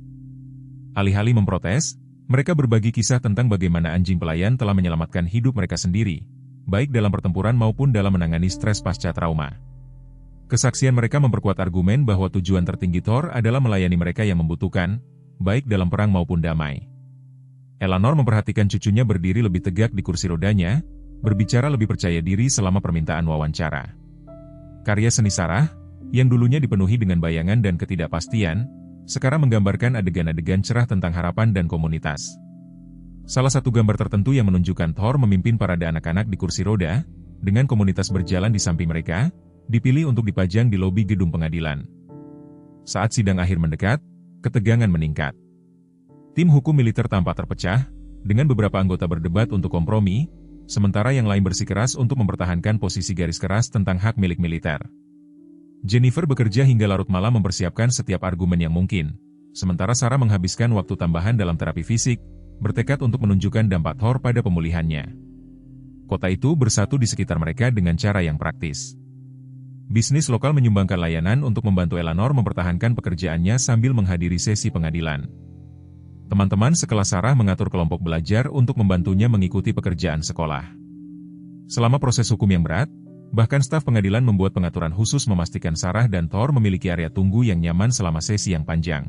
Alih-alih memprotes, mereka berbagi kisah tentang bagaimana anjing pelayan telah menyelamatkan hidup mereka sendiri, baik dalam pertempuran maupun dalam menangani stres pasca trauma. Kesaksian mereka memperkuat argumen bahwa tujuan tertinggi Thor adalah melayani mereka yang membutuhkan, baik dalam perang maupun damai. Eleanor memperhatikan cucunya berdiri lebih tegak di kursi rodanya, berbicara lebih percaya diri selama permintaan wawancara. Karya seni Sarah, yang dulunya dipenuhi dengan bayangan dan ketidakpastian, sekarang menggambarkan adegan-adegan cerah tentang harapan dan komunitas. Salah satu gambar tertentu yang menunjukkan Thor memimpin parade anak-anak di kursi roda, dengan komunitas berjalan di samping mereka, dipilih untuk dipajang di lobi gedung pengadilan. Saat sidang akhir mendekat, ketegangan meningkat. Tim hukum militer tampak terpecah, dengan beberapa anggota berdebat untuk kompromi, sementara yang lain bersikeras untuk mempertahankan posisi garis keras tentang hak milik militer. Jennifer bekerja hingga larut malam mempersiapkan setiap argumen yang mungkin, sementara Sarah menghabiskan waktu tambahan dalam terapi fisik, bertekad untuk menunjukkan dampak Thor pada pemulihannya. Kota itu bersatu di sekitar mereka dengan cara yang praktis. Bisnis lokal menyumbangkan layanan untuk membantu Eleanor mempertahankan pekerjaannya sambil menghadiri sesi pengadilan. Teman-teman sekelas Sarah mengatur kelompok belajar untuk membantunya mengikuti pekerjaan sekolah. Selama proses hukum yang berat, bahkan staf pengadilan membuat pengaturan khusus memastikan Sarah dan Thor memiliki area tunggu yang nyaman selama sesi yang panjang.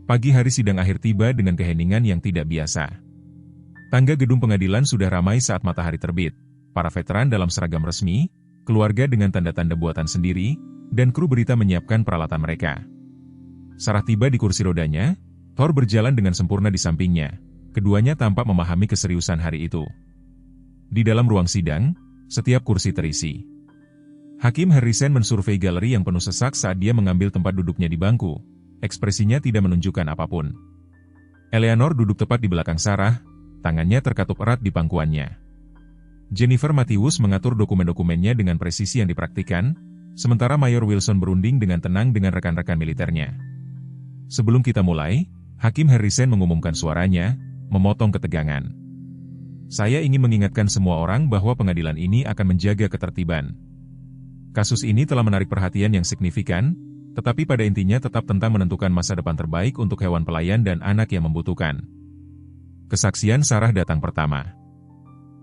Pagi hari sidang akhir tiba dengan keheningan yang tidak biasa. Tangga gedung pengadilan sudah ramai saat matahari terbit, para veteran dalam seragam resmi, keluarga dengan tanda-tanda buatan sendiri, dan kru berita menyiapkan peralatan mereka. Sarah tiba di kursi rodanya, Thor berjalan dengan sempurna di sampingnya. Keduanya tampak memahami keseriusan hari itu. Di dalam ruang sidang, setiap kursi terisi. Hakim Harrison mensurvei galeri yang penuh sesak saat dia mengambil tempat duduknya di bangku. Ekspresinya tidak menunjukkan apapun. Eleanor duduk tepat di belakang Sarah, tangannya terkatup erat di pangkuannya. Jennifer Matthews mengatur dokumen-dokumennya dengan presisi yang dipraktikkan, sementara Mayor Wilson berunding dengan tenang dengan rekan-rekan militernya. Sebelum kita mulai, Hakim Harrison mengumumkan suaranya, memotong ketegangan. Saya ingin mengingatkan semua orang bahwa pengadilan ini akan menjaga ketertiban. Kasus ini telah menarik perhatian yang signifikan, tetapi pada intinya tetap tentang menentukan masa depan terbaik untuk hewan pelayan dan anak yang membutuhkan. Kesaksian Sarah datang pertama.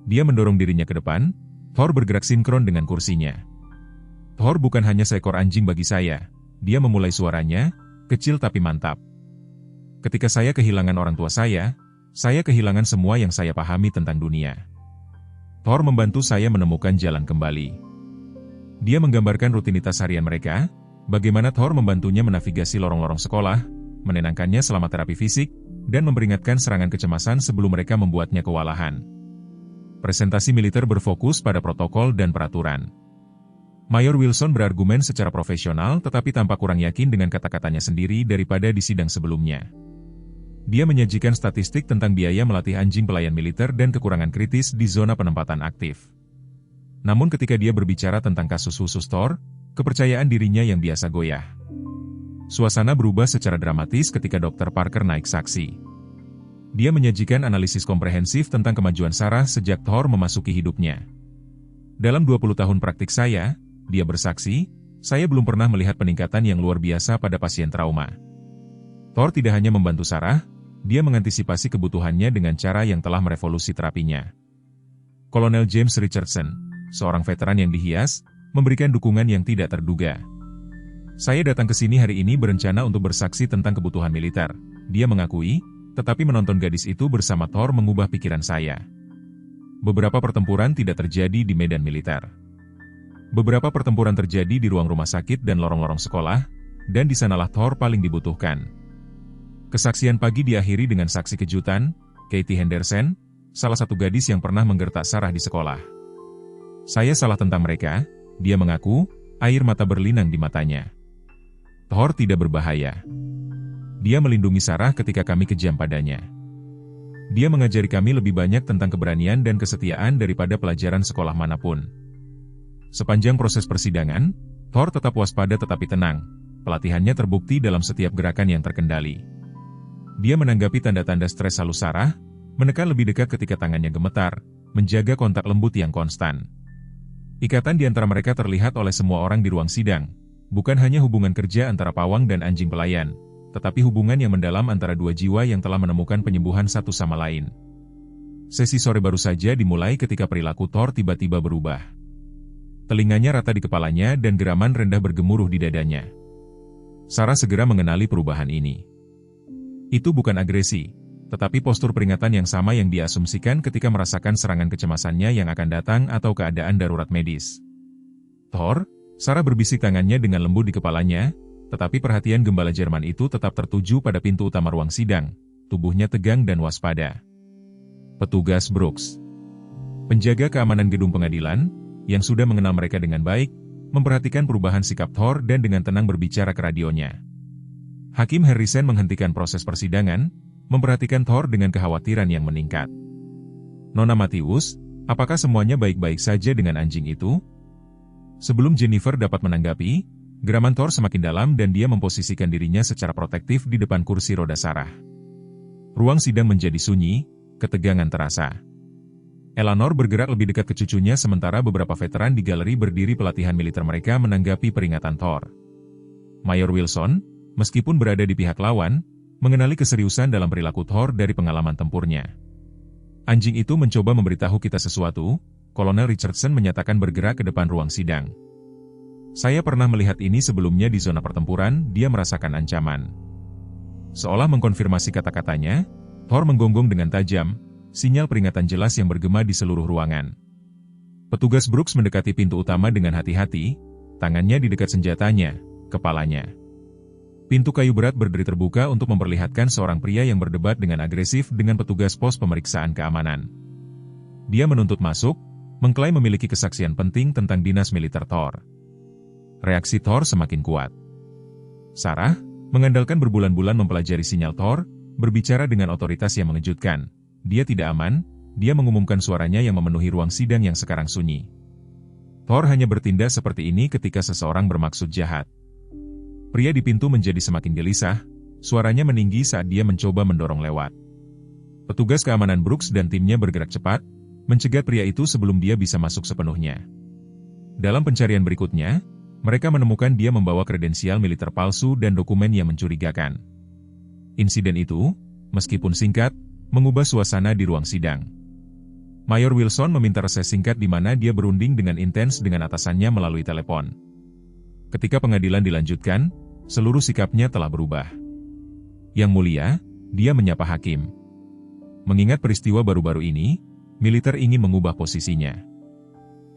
Dia mendorong dirinya ke depan, Thor bergerak sinkron dengan kursinya. Thor bukan hanya seekor anjing bagi saya, dia memulai suaranya, kecil tapi mantap. Ketika saya kehilangan orang tua saya kehilangan semua yang saya pahami tentang dunia. Thor membantu saya menemukan jalan kembali. Dia menggambarkan rutinitas harian mereka, bagaimana Thor membantunya menavigasi lorong-lorong sekolah, menenangkannya selama terapi fisik, dan memperingatkan serangan kecemasan sebelum mereka membuatnya kewalahan. Presentasi militer berfokus pada protokol dan peraturan. Mayor Wilson berargumen secara profesional tetapi tampak kurang yakin dengan kata-katanya sendiri daripada di sidang sebelumnya. Dia menyajikan statistik tentang biaya melatih anjing pelayan militer dan kekurangan kritis di zona penempatan aktif. Namun ketika dia berbicara tentang kasus khusus Thor, kepercayaan dirinya yang biasa goyah. Suasana berubah secara dramatis ketika Dr. Parker naik saksi. Dia menyajikan analisis komprehensif tentang kemajuan Sarah sejak Thor memasuki hidupnya. Dalam 20 tahun praktik saya, dia bersaksi, saya belum pernah melihat peningkatan yang luar biasa pada pasien trauma. Thor tidak hanya membantu Sarah, dia mengantisipasi kebutuhannya dengan cara yang telah merevolusi terapinya. Kolonel James Richardson, seorang veteran yang dihias, memberikan dukungan yang tidak terduga. Saya datang ke sini hari ini berencana untuk bersaksi tentang kebutuhan militer, dia mengakui, tetapi menonton gadis itu bersama Thor mengubah pikiran saya. Beberapa pertempuran tidak terjadi di medan militer. Beberapa pertempuran terjadi di ruang rumah sakit dan lorong-lorong sekolah, dan di sanalah Thor paling dibutuhkan. Kesaksian pagi diakhiri dengan saksi kejutan, Katie Henderson, salah satu gadis yang pernah menggertak Sarah di sekolah. Saya salah tentang mereka, dia mengaku, air mata berlinang di matanya. Thor tidak berbahaya. Dia melindungi Sarah ketika kami kejam padanya. Dia mengajari kami lebih banyak tentang keberanian dan kesetiaan daripada pelajaran sekolah manapun. Sepanjang proses persidangan, Thor tetap waspada tetapi tenang. Pelatihannya terbukti dalam setiap gerakan yang terkendali. Dia menanggapi tanda-tanda stres halus Sarah, menekan lebih dekat ketika tangannya gemetar, menjaga kontak lembut yang konstan. Ikatan di antara mereka terlihat oleh semua orang di ruang sidang, bukan hanya hubungan kerja antara pawang dan anjing pelayan, tetapi hubungan yang mendalam antara dua jiwa yang telah menemukan penyembuhan satu sama lain. Sesi sore baru saja dimulai ketika perilaku Thor tiba-tiba berubah. Telinganya rata di kepalanya dan geraman rendah bergemuruh di dadanya. Sarah segera mengenali perubahan ini. Itu bukan agresi, tetapi postur peringatan yang sama yang diasumsikan ketika merasakan serangan kecemasannya yang akan datang atau keadaan darurat medis. Thor, Sarah berbisik tangannya dengan lembut di kepalanya, tetapi perhatian gembala Jerman itu tetap tertuju pada pintu utama ruang sidang, tubuhnya tegang dan waspada. Petugas Brooks, penjaga keamanan gedung pengadilan, yang sudah mengenal mereka dengan baik, memperhatikan perubahan sikap Thor dan dengan tenang berbicara ke radionya. Hakim Harrison menghentikan proses persidangan, memperhatikan Thor dengan kekhawatiran yang meningkat. Nona Matthews, apakah semuanya baik-baik saja dengan anjing itu? Sebelum Jennifer dapat menanggapi, geraman Thor semakin dalam dan dia memposisikan dirinya secara protektif di depan kursi roda Sarah. Ruang sidang menjadi sunyi, ketegangan terasa. Eleanor bergerak lebih dekat ke cucunya sementara beberapa veteran di galeri berdiri pelatihan militer mereka menanggapi peringatan Thor. Mayor Wilson, meskipun berada di pihak lawan, mengenali keseriusan dalam perilaku Thor dari pengalaman tempurnya. Anjing itu mencoba memberitahu kita sesuatu, Kolonel Richardson menyatakan bergerak ke depan ruang sidang. Saya pernah melihat ini sebelumnya di zona pertempuran, dia merasakan ancaman. Seolah mengkonfirmasi kata-katanya, Thor menggonggong dengan tajam, sinyal peringatan jelas yang bergema di seluruh ruangan. Petugas Brooks mendekati pintu utama dengan hati-hati, tangannya di dekat senjatanya, kepalanya. Pintu kayu berat berderi terbuka untuk memperlihatkan seorang pria yang berdebat dengan agresif dengan petugas pos pemeriksaan keamanan. Dia menuntut masuk, mengklaim memiliki kesaksian penting tentang dinas militer Thor. Reaksi Thor semakin kuat. Sarah, mengandalkan berbulan-bulan mempelajari sinyal Thor, berbicara dengan otoritas yang mengejutkan. Dia tidak aman, dia mengumumkan suaranya yang memenuhi ruang sidang yang sekarang sunyi. Thor hanya bertindak seperti ini ketika seseorang bermaksud jahat. Pria di pintu menjadi semakin gelisah, suaranya meninggi saat dia mencoba mendorong lewat. Petugas keamanan Brooks dan timnya bergerak cepat, mencegat pria itu sebelum dia bisa masuk sepenuhnya. Dalam pencarian berikutnya, mereka menemukan dia membawa kredensial militer palsu dan dokumen yang mencurigakan. Insiden itu, meskipun singkat, mengubah suasana di ruang sidang. Mayor Wilson meminta reses singkat di mana dia berunding dengan intens dengan atasannya melalui telepon. Ketika pengadilan dilanjutkan, seluruh sikapnya telah berubah. Yang mulia, dia menyapa hakim. Mengingat peristiwa baru-baru ini, militer ingin mengubah posisinya.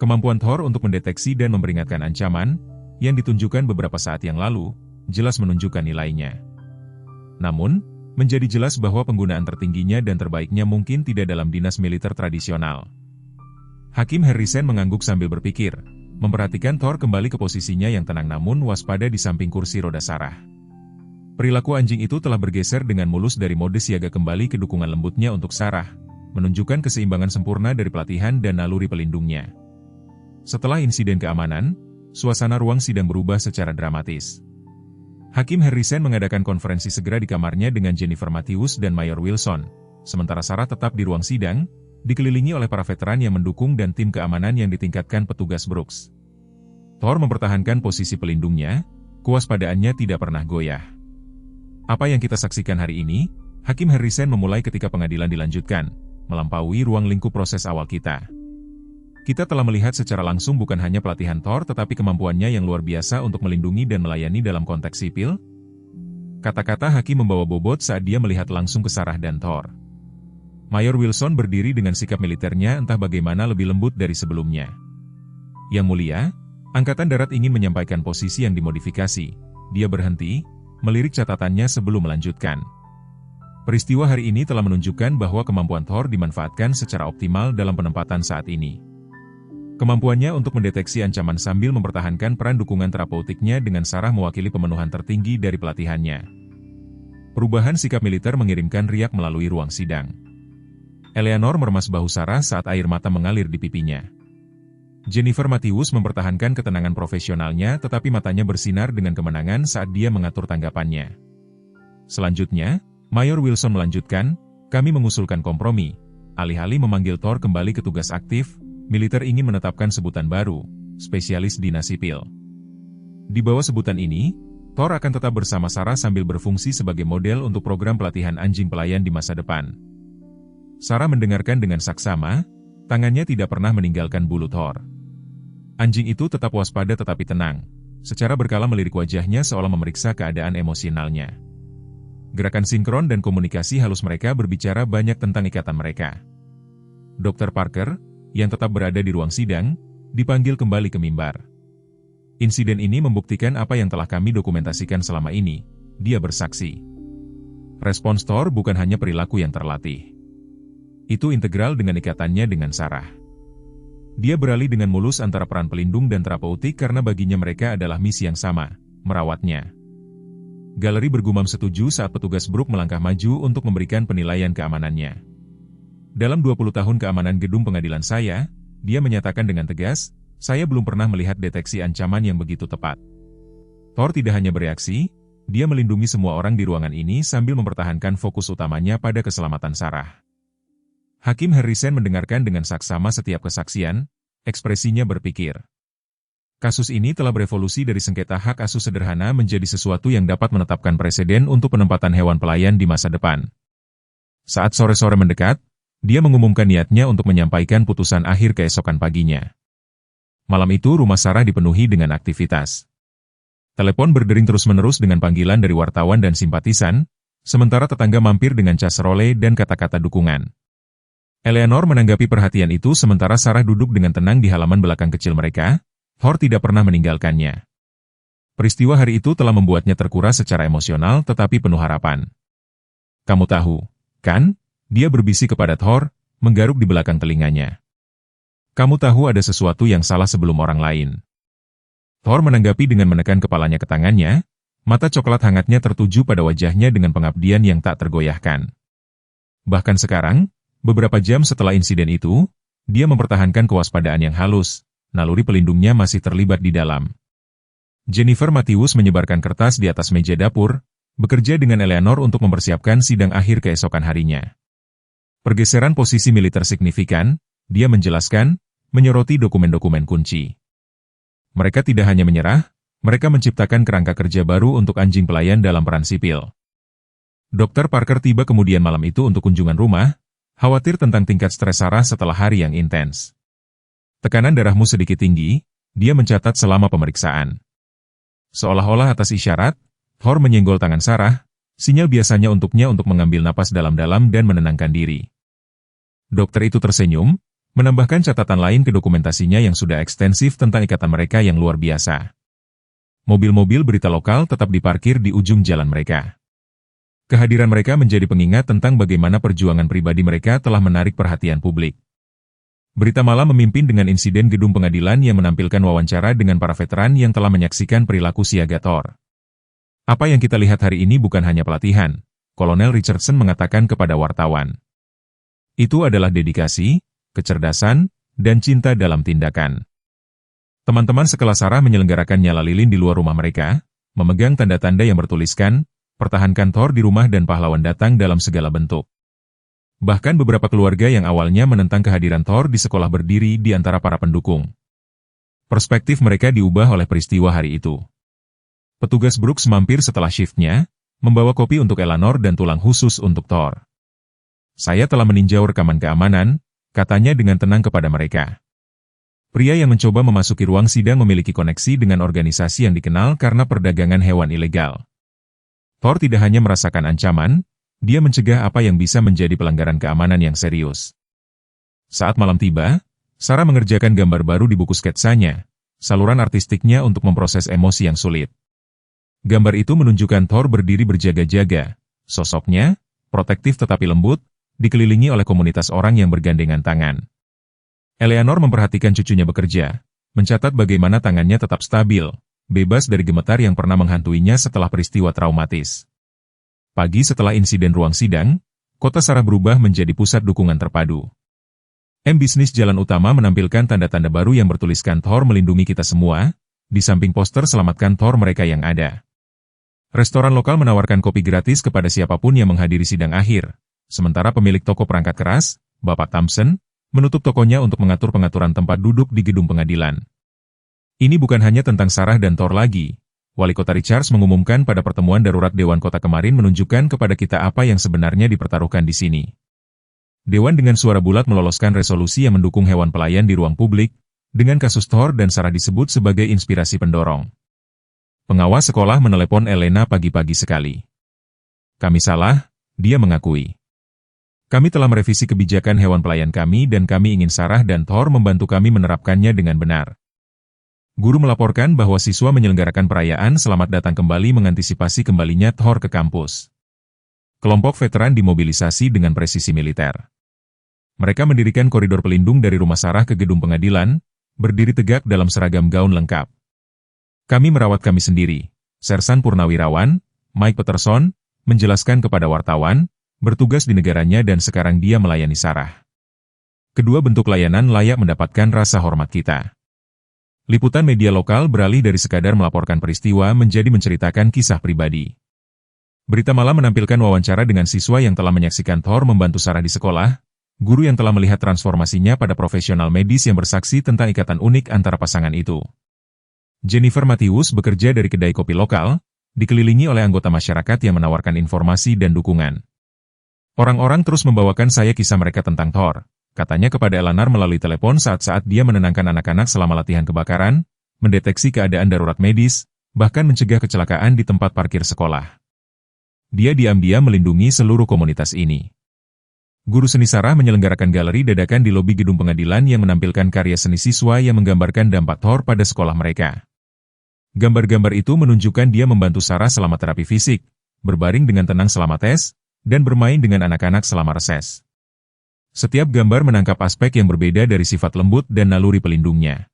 Kemampuan Thor untuk mendeteksi dan memperingatkan ancaman, yang ditunjukkan beberapa saat yang lalu, jelas menunjukkan nilainya. Namun, menjadi jelas bahwa penggunaan tertingginya dan terbaiknya mungkin tidak dalam dinas militer tradisional. Hakim Harrison mengangguk sambil berpikir, memperhatikan Thor kembali ke posisinya yang tenang namun waspada di samping kursi roda Sarah. Perilaku anjing itu telah bergeser dengan mulus dari mode siaga kembali ke dukungan lembutnya untuk Sarah, menunjukkan keseimbangan sempurna dari pelatihan dan naluri pelindungnya. Setelah insiden keamanan, suasana ruang sidang berubah secara dramatis. Hakim Harrison mengadakan konferensi segera di kamarnya dengan Jennifer Matthews dan Mayor Wilson, sementara Sarah tetap di ruang sidang, dikelilingi oleh para veteran yang mendukung dan tim keamanan yang ditingkatkan petugas Brooks. Thor mempertahankan posisi pelindungnya, kewaspadaannya tidak pernah goyah. Apa yang kita saksikan hari ini, Hakim Harrison memulai ketika pengadilan dilanjutkan, melampaui ruang lingkup proses awal kita. Kita telah melihat secara langsung bukan hanya pelatihan Thor tetapi kemampuannya yang luar biasa untuk melindungi dan melayani dalam konteks sipil. Kata-kata Hakim membawa bobot saat dia melihat langsung ke Sarah dan Thor. Mayor Wilson berdiri dengan sikap militernya entah bagaimana lebih lembut dari sebelumnya. Yang mulia, Angkatan Darat ingin menyampaikan posisi yang dimodifikasi. Dia berhenti, melirik catatannya sebelum melanjutkan. Peristiwa hari ini telah menunjukkan bahwa kemampuan Thor dimanfaatkan secara optimal dalam penempatan saat ini. Kemampuannya untuk mendeteksi ancaman sambil mempertahankan peran dukungan terapeutiknya dengan Sarah mewakili pemenuhan tertinggi dari pelatihannya. Perubahan sikap militer mengirimkan riak melalui ruang sidang. Eleanor meremas bahu Sarah saat air mata mengalir di pipinya. Jennifer Matthews mempertahankan ketenangan profesionalnya tetapi matanya bersinar dengan kemenangan saat dia mengatur tanggapannya. Selanjutnya, Mayor Wilson melanjutkan, kami mengusulkan kompromi. Alih-alih memanggil Thor kembali ke tugas aktif, militer ingin menetapkan sebutan baru, spesialis dinas sipil. Di bawah sebutan ini, Thor akan tetap bersama Sarah sambil berfungsi sebagai model untuk program pelatihan anjing pelayan di masa depan. Sarah mendengarkan dengan saksama, tangannya tidak pernah meninggalkan bulu Thor. Anjing itu tetap waspada tetapi tenang, secara berkala melirik wajahnya seolah memeriksa keadaan emosionalnya. Gerakan sinkron dan komunikasi halus mereka berbicara banyak tentang ikatan mereka. Dr. Parker, yang tetap berada di ruang sidang, dipanggil kembali ke mimbar. Insiden ini membuktikan apa yang telah kami dokumentasikan selama ini, dia bersaksi. Respons Thor bukan hanya perilaku yang terlatih. Itu integral dengan ikatannya dengan Sarah. Dia beralih dengan mulus antara peran pelindung dan terapeutik karena baginya mereka adalah misi yang sama, merawatnya. Galeri bergumam setuju saat petugas Brook melangkah maju untuk memberikan penilaian keamanannya. Dalam 20 tahun keamanan gedung pengadilan saya, dia menyatakan dengan tegas, saya belum pernah melihat deteksi ancaman yang begitu tepat. Thor tidak hanya bereaksi, dia melindungi semua orang di ruangan ini sambil mempertahankan fokus utamanya pada keselamatan Sarah. Hakim Harrison mendengarkan dengan saksama setiap kesaksian, ekspresinya berpikir. Kasus ini telah berevolusi dari sengketa hak asuh sederhana menjadi sesuatu yang dapat menetapkan preseden untuk penempatan hewan pelayan di masa depan. Saat sore-sore mendekat, dia mengumumkan niatnya untuk menyampaikan putusan akhir keesokan paginya. Malam itu rumah Sarah dipenuhi dengan aktivitas. Telepon berdering terus-menerus dengan panggilan dari wartawan dan simpatisan, sementara tetangga mampir dengan casserole dan kata-kata dukungan. Eleanor menanggapi perhatian itu sementara Sarah duduk dengan tenang di halaman belakang kecil mereka. Thor tidak pernah meninggalkannya. Peristiwa hari itu telah membuatnya terkuras secara emosional tetapi penuh harapan. Kamu tahu, kan? Dia berbisik kepada Thor, menggaruk di belakang telinganya. Kamu tahu ada sesuatu yang salah sebelum orang lain. Thor menanggapi dengan menekan kepalanya ke tangannya, mata coklat hangatnya tertuju pada wajahnya dengan pengabdian yang tak tergoyahkan. Bahkan sekarang, beberapa jam setelah insiden itu, dia mempertahankan kewaspadaan yang halus, naluri pelindungnya masih terlibat di dalam. Jennifer Matthews menyebarkan kertas di atas meja dapur, bekerja dengan Eleanor untuk mempersiapkan sidang akhir keesokan harinya. Pergeseran posisi militer signifikan, dia menjelaskan, menyoroti dokumen-dokumen kunci. Mereka tidak hanya menyerah, mereka menciptakan kerangka kerja baru untuk anjing pelayan dalam peran sipil. Dr. Parker tiba kemudian malam itu untuk kunjungan rumah, khawatir tentang tingkat stres Sarah setelah hari yang intens. Tekanan darahmu sedikit tinggi, dia mencatat selama pemeriksaan. Seolah-olah atas isyarat, Thor menyenggol tangan Sarah, sinyal biasanya untuknya untuk mengambil napas dalam-dalam dan menenangkan diri. Dokter itu tersenyum, menambahkan catatan lain ke dokumentasinya yang sudah ekstensif tentang ikatan mereka yang luar biasa. Mobil-mobil berita lokal tetap diparkir di ujung jalan mereka. Kehadiran mereka menjadi pengingat tentang bagaimana perjuangan pribadi mereka telah menarik perhatian publik. Berita malam memimpin dengan insiden gedung pengadilan yang menampilkan wawancara dengan para veteran yang telah menyaksikan perilaku siaga Thor. Apa yang kita lihat hari ini bukan hanya pelatihan, Kolonel Richardson mengatakan kepada wartawan. Itu adalah dedikasi, kecerdasan, dan cinta dalam tindakan. Teman-teman sekelas Sarah menyelenggarakan nyala lilin di luar rumah mereka, memegang tanda-tanda yang bertuliskan, pertahankan Thor di rumah dan pahlawan datang dalam segala bentuk. Bahkan beberapa keluarga yang awalnya menentang kehadiran Thor di sekolah berdiri di antara para pendukung. Perspektif mereka diubah oleh peristiwa hari itu. Petugas Brooks mampir setelah shiftnya, membawa kopi untuk Eleanor dan tulang khusus untuk Thor. Saya telah meninjau rekaman keamanan, katanya dengan tenang kepada mereka. Pria yang mencoba memasuki ruang sidang memiliki koneksi dengan organisasi yang dikenal karena perdagangan hewan ilegal. Thor tidak hanya merasakan ancaman, dia mencegah apa yang bisa menjadi pelanggaran keamanan yang serius. Saat malam tiba, Sarah mengerjakan gambar baru di buku sketsanya, saluran artistiknya untuk memproses emosi yang sulit. Gambar itu menunjukkan Thor berdiri berjaga-jaga, sosoknya, protektif tetapi lembut, dikelilingi oleh komunitas orang yang bergandengan tangan. Eleanor memperhatikan cucunya bekerja, mencatat bagaimana tangannya tetap stabil, bebas dari gemetar yang pernah menghantuinya setelah peristiwa traumatis. Pagi setelah insiden ruang sidang, kota Sarah berubah menjadi pusat dukungan terpadu. Bisnis jalan utama menampilkan tanda-tanda baru yang bertuliskan Thor melindungi kita semua, di samping poster selamatkan Thor mereka yang ada. Restoran lokal menawarkan kopi gratis kepada siapapun yang menghadiri sidang akhir, sementara pemilik toko perangkat keras, Bapak Thompson, menutup tokonya untuk mengatur pengaturan tempat duduk di gedung pengadilan. Ini bukan hanya tentang Sarah dan Thor lagi. Wali Kota Richards mengumumkan pada pertemuan darurat Dewan Kota kemarin menunjukkan kepada kita apa yang sebenarnya dipertaruhkan di sini. Dewan dengan suara bulat meloloskan resolusi yang mendukung hewan pelayan di ruang publik, dengan kasus Thor dan Sarah disebut sebagai inspirasi pendorong. Pengawas sekolah menelepon Elena pagi-pagi sekali. Kami salah, dia mengakui. Kami telah merevisi kebijakan hewan pelayan kami dan kami ingin Sarah dan Thor membantu kami menerapkannya dengan benar. Guru melaporkan bahwa siswa menyelenggarakan perayaan selamat datang kembali mengantisipasi kembalinya Thor ke kampus. Kelompok veteran dimobilisasi dengan presisi militer. Mereka mendirikan koridor pelindung dari rumah Sarah ke gedung pengadilan, berdiri tegak dalam seragam gaun lengkap. Kami merawat kami sendiri, Sersan Purnawirawan, Mike Peterson, menjelaskan kepada wartawan, bertugas di negaranya dan sekarang dia melayani Sarah. Kedua bentuk layanan layak mendapatkan rasa hormat kita. Liputan media lokal beralih dari sekadar melaporkan peristiwa menjadi menceritakan kisah pribadi. Berita malam menampilkan wawancara dengan siswa yang telah menyaksikan Thor membantu Sarah di sekolah, guru yang telah melihat transformasinya pada profesional medis yang bersaksi tentang ikatan unik antara pasangan itu. Jennifer Matthews bekerja dari kedai kopi lokal, dikelilingi oleh anggota masyarakat yang menawarkan informasi dan dukungan. Orang-orang terus membawakan saya kisah mereka tentang Thor. Katanya kepada Eleanor melalui telepon saat-saat dia menenangkan anak-anak selama latihan kebakaran, mendeteksi keadaan darurat medis, bahkan mencegah kecelakaan di tempat parkir sekolah. Dia diam-diam melindungi seluruh komunitas ini. Guru seni Sarah menyelenggarakan galeri dadakan di lobi gedung pengadilan yang menampilkan karya seni siswa yang menggambarkan dampak Thor pada sekolah mereka. Gambar-gambar itu menunjukkan dia membantu Sarah selama terapi fisik, berbaring dengan tenang selama tes, dan bermain dengan anak-anak selama reses. Setiap gambar menangkap aspek yang berbeda dari sifat lembut dan naluri pelindungnya.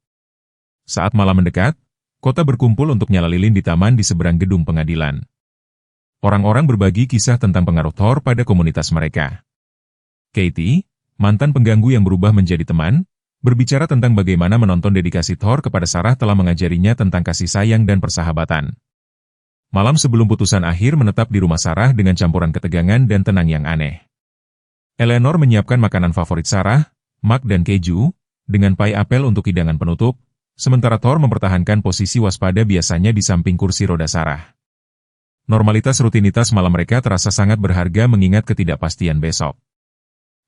Saat malam mendekat, kota berkumpul untuk nyala lilin di taman di seberang gedung pengadilan. Orang-orang berbagi kisah tentang pengaruh Thor pada komunitas mereka. Katie, mantan pengganggu yang berubah menjadi teman, berbicara tentang bagaimana menonton dedikasi Thor kepada Sarah telah mengajarinya tentang kasih sayang dan persahabatan. Malam sebelum putusan akhir menetap di rumah Sarah dengan campuran ketegangan dan tenang yang aneh. Eleanor menyiapkan makanan favorit Sarah, mac dan keju, dengan pie apel untuk hidangan penutup, sementara Thor mempertahankan posisi waspada biasanya di samping kursi roda Sarah. Normalitas rutinitas malam mereka terasa sangat berharga mengingat ketidakpastian besok.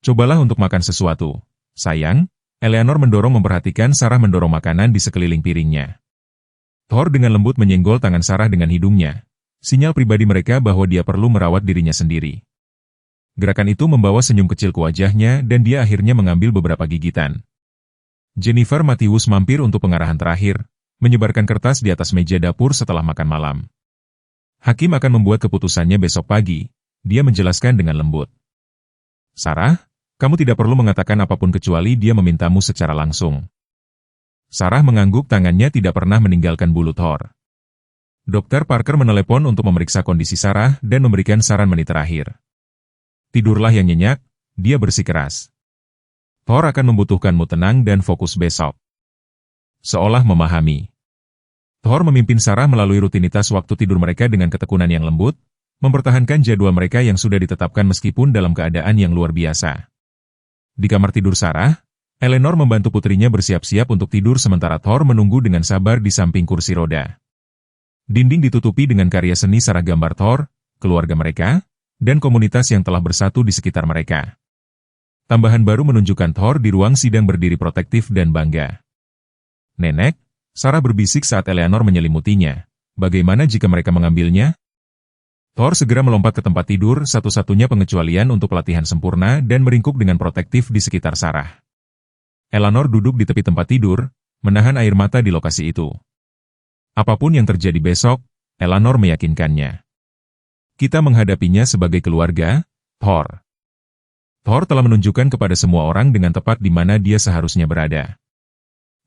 Cobalah untuk makan sesuatu, sayang. Eleanor mendorong memperhatikan Sarah mendorong makanan di sekeliling piringnya. Thor dengan lembut menyenggol tangan Sarah dengan hidungnya, sinyal pribadi mereka bahwa dia perlu merawat dirinya sendiri. Gerakan itu membawa senyum kecil ke wajahnya dan dia akhirnya mengambil beberapa gigitan. Jennifer Matthews mampir untuk pengarahan terakhir, menyebarkan kertas di atas meja dapur setelah makan malam. Hakim akan membuat keputusannya besok pagi, dia menjelaskan dengan lembut. Sarah, kamu tidak perlu mengatakan apapun kecuali dia memintamu secara langsung. Sarah mengangguk, tangannya tidak pernah meninggalkan bulu Thor. Dr. Parker menelepon untuk memeriksa kondisi Sarah dan memberikan saran menit terakhir. Tidurlah yang nyenyak, dia bersikeras. Thor akan membutuhkanmu tenang dan fokus besok. Seolah memahami. Thor memimpin Sarah melalui rutinitas waktu tidur mereka dengan ketekunan yang lembut, mempertahankan jadwal mereka yang sudah ditetapkan meskipun dalam keadaan yang luar biasa. Di kamar tidur Sarah, Eleanor membantu putrinya bersiap-siap untuk tidur sementara Thor menunggu dengan sabar di samping kursi roda. Dinding ditutupi dengan karya seni Sarah gambar Thor, keluarga mereka, dan komunitas yang telah bersatu di sekitar mereka. Tambahan baru menunjukkan Thor di ruang sidang berdiri protektif dan bangga. Nenek, Sarah berbisik saat Eleanor menyelimutinya. Bagaimana jika mereka mengambilnya? Thor segera melompat ke tempat tidur, satu-satunya pengecualian untuk pelatihan sempurna dan meringkuk dengan protektif di sekitar Sarah. Eleanor duduk di tepi tempat tidur, menahan air mata di lokasi itu. Apapun yang terjadi besok, Eleanor meyakinkannya. Kita menghadapinya sebagai keluarga, Thor. Thor telah menunjukkan kepada semua orang dengan tepat di mana dia seharusnya berada.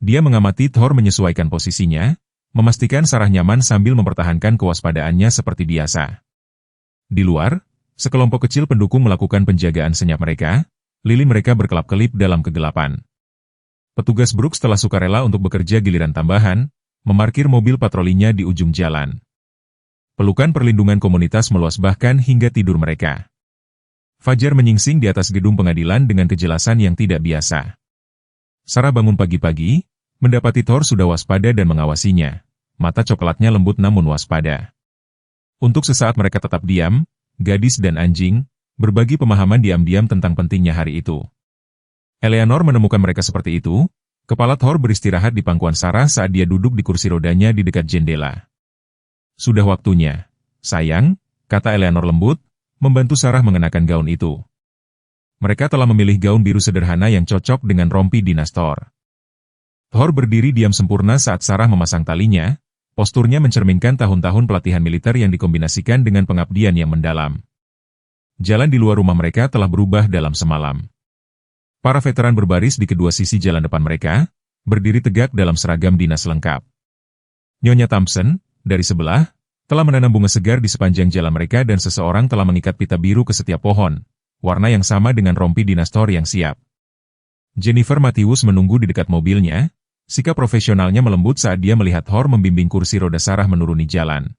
Dia mengamati Thor menyesuaikan posisinya, memastikan Sarah nyaman sambil mempertahankan kewaspadaannya seperti biasa. Di luar, sekelompok kecil pendukung melakukan penjagaan senyap mereka, lilin mereka berkelap-kelip dalam kegelapan. Petugas Brooks telah sukarela untuk bekerja giliran tambahan, memarkir mobil patrolinya di ujung jalan. Pelukan perlindungan komunitas meluas bahkan hingga tidur mereka. Fajar menyingsing di atas gedung pengadilan dengan kejelasan yang tidak biasa. Sarah bangun pagi-pagi, mendapati Thor sudah waspada dan mengawasinya. Mata coklatnya lembut namun waspada. Untuk sesaat mereka tetap diam, gadis dan anjing, berbagi pemahaman diam-diam tentang pentingnya hari itu. Eleanor menemukan mereka seperti itu, kepala Thor beristirahat di pangkuan Sarah saat dia duduk di kursi rodanya di dekat jendela. Sudah waktunya, sayang, kata Eleanor lembut, membantu Sarah mengenakan gaun itu. Mereka telah memilih gaun biru sederhana yang cocok dengan rompi dinas Thor. Thor berdiri diam sempurna saat Sarah memasang talinya, posturnya mencerminkan tahun-tahun pelatihan militer yang dikombinasikan dengan pengabdian yang mendalam. Jalan di luar rumah mereka telah berubah dalam semalam. Para veteran berbaris di kedua sisi jalan depan mereka, berdiri tegak dalam seragam dinas lengkap. Nyonya Thompson, dari sebelah, telah menanam bunga segar di sepanjang jalan mereka dan seseorang telah mengikat pita biru ke setiap pohon, warna yang sama dengan rompi dinas Thor yang siap. Jennifer Matthews menunggu di dekat mobilnya, sikap profesionalnya melembut saat dia melihat Thor membimbing kursi roda Sarah menuruni jalan.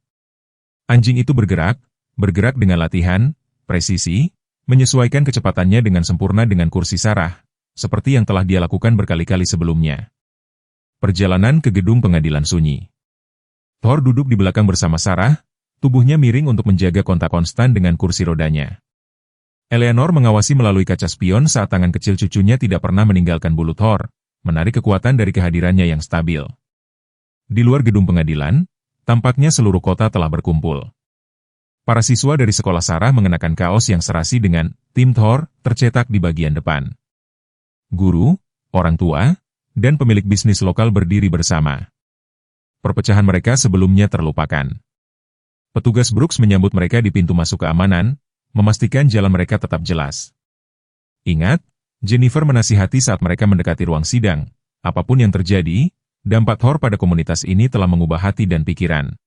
Anjing itu bergerak dengan latihan, presisi, menyesuaikan kecepatannya dengan sempurna dengan kursi Sarah, seperti yang telah dia lakukan berkali-kali sebelumnya. Perjalanan ke gedung pengadilan sunyi. Thor duduk di belakang bersama Sarah, tubuhnya miring untuk menjaga kontak konstan dengan kursi rodanya. Eleanor mengawasi melalui kaca spion saat tangan kecil cucunya tidak pernah meninggalkan bulu Thor, menarik kekuatan dari kehadirannya yang stabil. Di luar gedung pengadilan, tampaknya seluruh kota telah berkumpul. Para siswa dari sekolah Sarah mengenakan kaos yang serasi dengan tim Thor tercetak di bagian depan. Guru, orang tua, dan pemilik bisnis lokal berdiri bersama. Perpecahan mereka sebelumnya terlupakan. Petugas Brooks menyambut mereka di pintu masuk keamanan, memastikan jalan mereka tetap jelas. Ingat, Jennifer menasihati saat mereka mendekati ruang sidang, apapun yang terjadi, dampak Thor pada komunitas ini telah mengubah hati dan pikiran.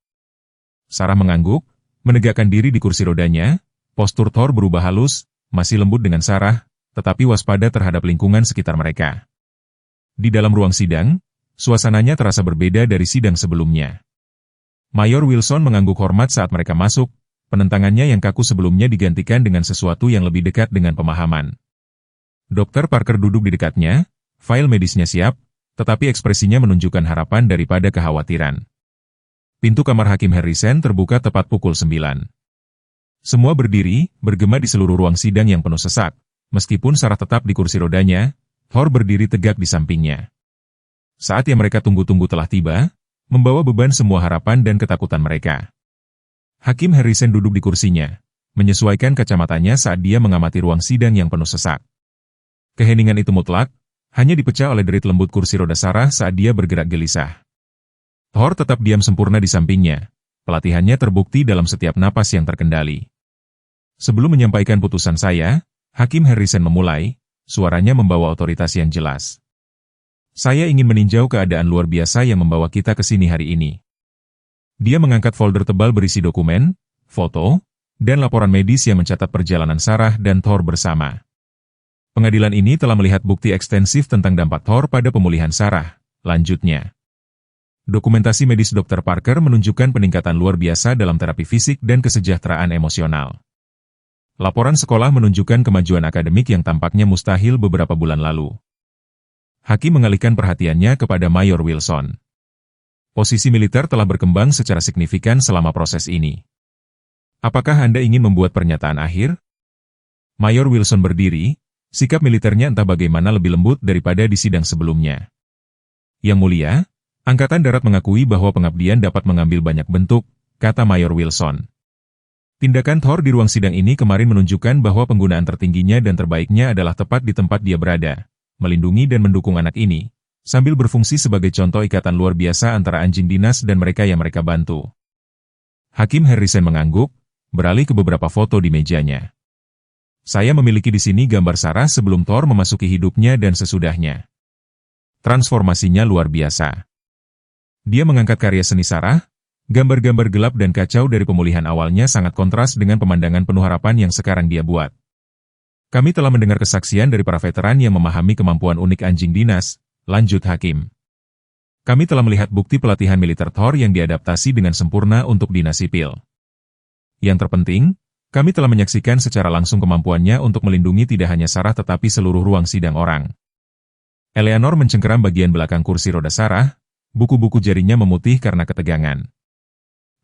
Sarah mengangguk, menegakkan diri di kursi rodanya, postur Thor berubah halus, masih lembut dengan Sarah, tetapi waspada terhadap lingkungan sekitar mereka. Di dalam ruang sidang, suasananya terasa berbeda dari sidang sebelumnya. Mayor Wilson mengangguk hormat saat mereka masuk, penentangannya yang kaku sebelumnya digantikan dengan sesuatu yang lebih dekat dengan pemahaman. Dr. Parker duduk di dekatnya, file medisnya siap, tetapi ekspresinya menunjukkan harapan daripada kekhawatiran. Pintu kamar Hakim Harrison terbuka tepat pukul 9. Semua berdiri, bergema di seluruh ruang sidang yang penuh sesak. Meskipun Sarah tetap di kursi rodanya, Thor berdiri tegak di sampingnya. Saat yang mereka tunggu-tunggu telah tiba, membawa beban semua harapan dan ketakutan mereka. Hakim Harrison duduk di kursinya, menyesuaikan kacamatanya saat dia mengamati ruang sidang yang penuh sesak. Keheningan itu mutlak, hanya dipecah oleh derit lembut kursi roda Sarah saat dia bergerak gelisah. Thor tetap diam sempurna di sampingnya, pelatihannya terbukti dalam setiap napas yang terkendali. Sebelum menyampaikan putusan saya, Hakim Harrison memulai, suaranya membawa otoritas yang jelas. Saya ingin meninjau keadaan luar biasa yang membawa kita ke sini hari ini. Dia mengangkat folder tebal berisi dokumen, foto, dan laporan medis yang mencatat perjalanan Sarah dan Thor bersama. Pengadilan ini telah melihat bukti ekstensif tentang dampak Thor pada pemulihan Sarah, lanjutnya. Dokumentasi medis Dr. Parker menunjukkan peningkatan luar biasa dalam terapi fisik dan kesejahteraan emosional. Laporan sekolah menunjukkan kemajuan akademik yang tampaknya mustahil beberapa bulan lalu. Hakim mengalihkan perhatiannya kepada Mayor Wilson. Posisi militer telah berkembang secara signifikan selama proses ini. Apakah Anda ingin membuat pernyataan akhir? Mayor Wilson berdiri, sikap militernya entah bagaimana lebih lembut daripada di sidang sebelumnya. Yang Mulia, Angkatan Darat mengakui bahwa pengabdian dapat mengambil banyak bentuk, kata Mayor Wilson. Tindakan Thor di ruang sidang ini kemarin menunjukkan bahwa penggunaan tertingginya dan terbaiknya adalah tepat di tempat dia berada, melindungi dan mendukung anak ini, sambil berfungsi sebagai contoh ikatan luar biasa antara anjing dinas dan mereka yang mereka bantu. Hakim Harrison mengangguk, beralih ke beberapa foto di mejanya. Saya memiliki di sini gambar Sarah sebelum Thor memasuki hidupnya dan sesudahnya. Transformasinya luar biasa. Dia mengangkat karya seni Sarah. Gambar-gambar gelap dan kacau dari pemulihan awalnya sangat kontras dengan pemandangan penuh harapan yang sekarang dia buat. Kami telah mendengar kesaksian dari para veteran yang memahami kemampuan unik anjing dinas, lanjut Hakim. Kami telah melihat bukti pelatihan militer Thor yang diadaptasi dengan sempurna untuk dinas sipil. Yang terpenting, kami telah menyaksikan secara langsung kemampuannya untuk melindungi tidak hanya Sarah tetapi seluruh ruang sidang orang. Eleanor mencengkeram bagian belakang kursi roda Sarah, buku-buku jarinya memutih karena ketegangan.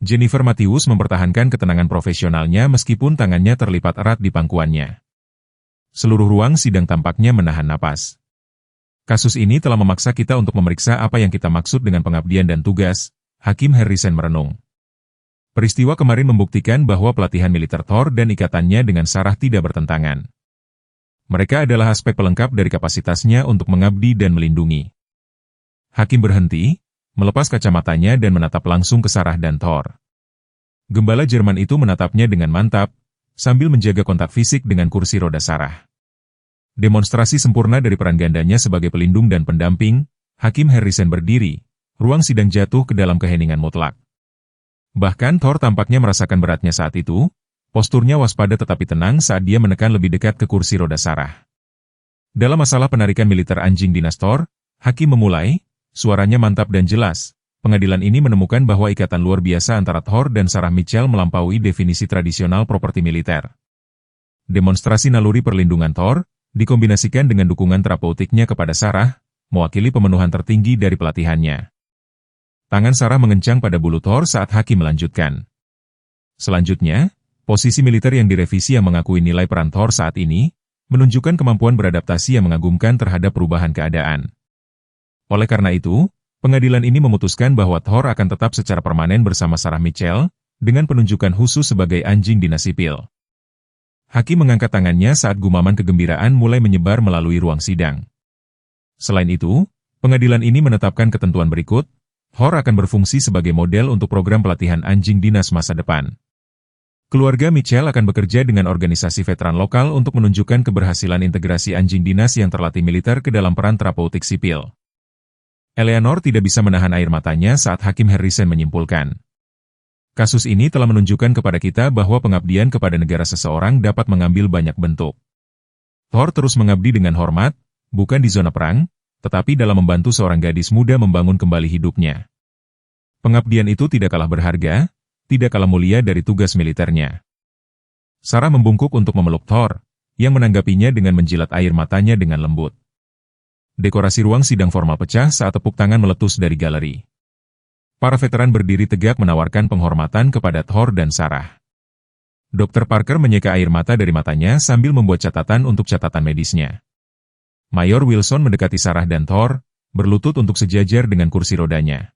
Jennifer Matthews mempertahankan ketenangan profesionalnya meskipun tangannya terlipat erat di pangkuannya. Seluruh ruang sidang tampaknya menahan napas. Kasus ini telah memaksa kita untuk memeriksa apa yang kita maksud dengan pengabdian dan tugas, Hakim Harrison merenung. Peristiwa kemarin membuktikan bahwa pelatihan militer Thor dan ikatannya dengan Sarah tidak bertentangan. Mereka adalah aspek pelengkap dari kapasitasnya untuk mengabdi dan melindungi. Hakim berhenti, melepas kacamatanya dan menatap langsung ke Sarah dan Thor. Gembala Jerman itu menatapnya dengan mantap, sambil menjaga kontak fisik dengan kursi roda Sarah. Demonstrasi sempurna dari peran gandanya sebagai pelindung dan pendamping, Hakim Harrison berdiri, ruang sidang jatuh ke dalam keheningan mutlak. Bahkan Thor tampaknya merasakan beratnya saat itu, posturnya waspada tetapi tenang saat dia menekan lebih dekat ke kursi roda Sarah. Dalam masalah penarikan militer anjing dinas Thor, Hakim memulai, suaranya mantap dan jelas. Pengadilan ini menemukan bahwa ikatan luar biasa antara Thor dan Sarah Mitchell melampaui definisi tradisional properti militer. Demonstrasi naluri perlindungan Thor, dikombinasikan dengan dukungan terapeutiknya kepada Sarah, mewakili pemenuhan tertinggi dari pelatihannya. Tangan Sarah mengencang pada bulu Thor saat Hakim melanjutkan. Selanjutnya, posisi militer yang direvisi yang mengakui nilai peran Thor saat ini, menunjukkan kemampuan beradaptasi yang mengagumkan terhadap perubahan keadaan. Oleh karena itu, pengadilan ini memutuskan bahwa Thor akan tetap secara permanen bersama Sarah Mitchell, dengan penunjukan khusus sebagai anjing dinas sipil. Hakim mengangkat tangannya saat gumaman kegembiraan mulai menyebar melalui ruang sidang. Selain itu, pengadilan ini menetapkan ketentuan berikut, Thor akan berfungsi sebagai model untuk program pelatihan anjing dinas masa depan. Keluarga Mitchell akan bekerja dengan organisasi veteran lokal untuk menunjukkan keberhasilan integrasi anjing dinas yang terlatih militer ke dalam peran terapeutik sipil. Eleanor tidak bisa menahan air matanya saat Hakim Harrison menyimpulkan. Kasus ini telah menunjukkan kepada kita bahwa pengabdian kepada negara seseorang dapat mengambil banyak bentuk. Thor terus mengabdi dengan hormat, bukan di zona perang, tetapi dalam membantu seorang gadis muda membangun kembali hidupnya. Pengabdian itu tidak kalah berharga, tidak kalah mulia dari tugas militernya. Sarah membungkuk untuk memeluk Thor, yang menanggapinya dengan menjilat air matanya dengan lembut. Dekorasi ruang sidang formal pecah saat tepuk tangan meletus dari galeri. Para veteran berdiri tegak menawarkan penghormatan kepada Thor dan Sarah. Dr. Parker menyeka air mata dari matanya sambil membuat catatan untuk catatan medisnya. Mayor Wilson mendekati Sarah dan Thor, berlutut untuk sejajar dengan kursi rodanya.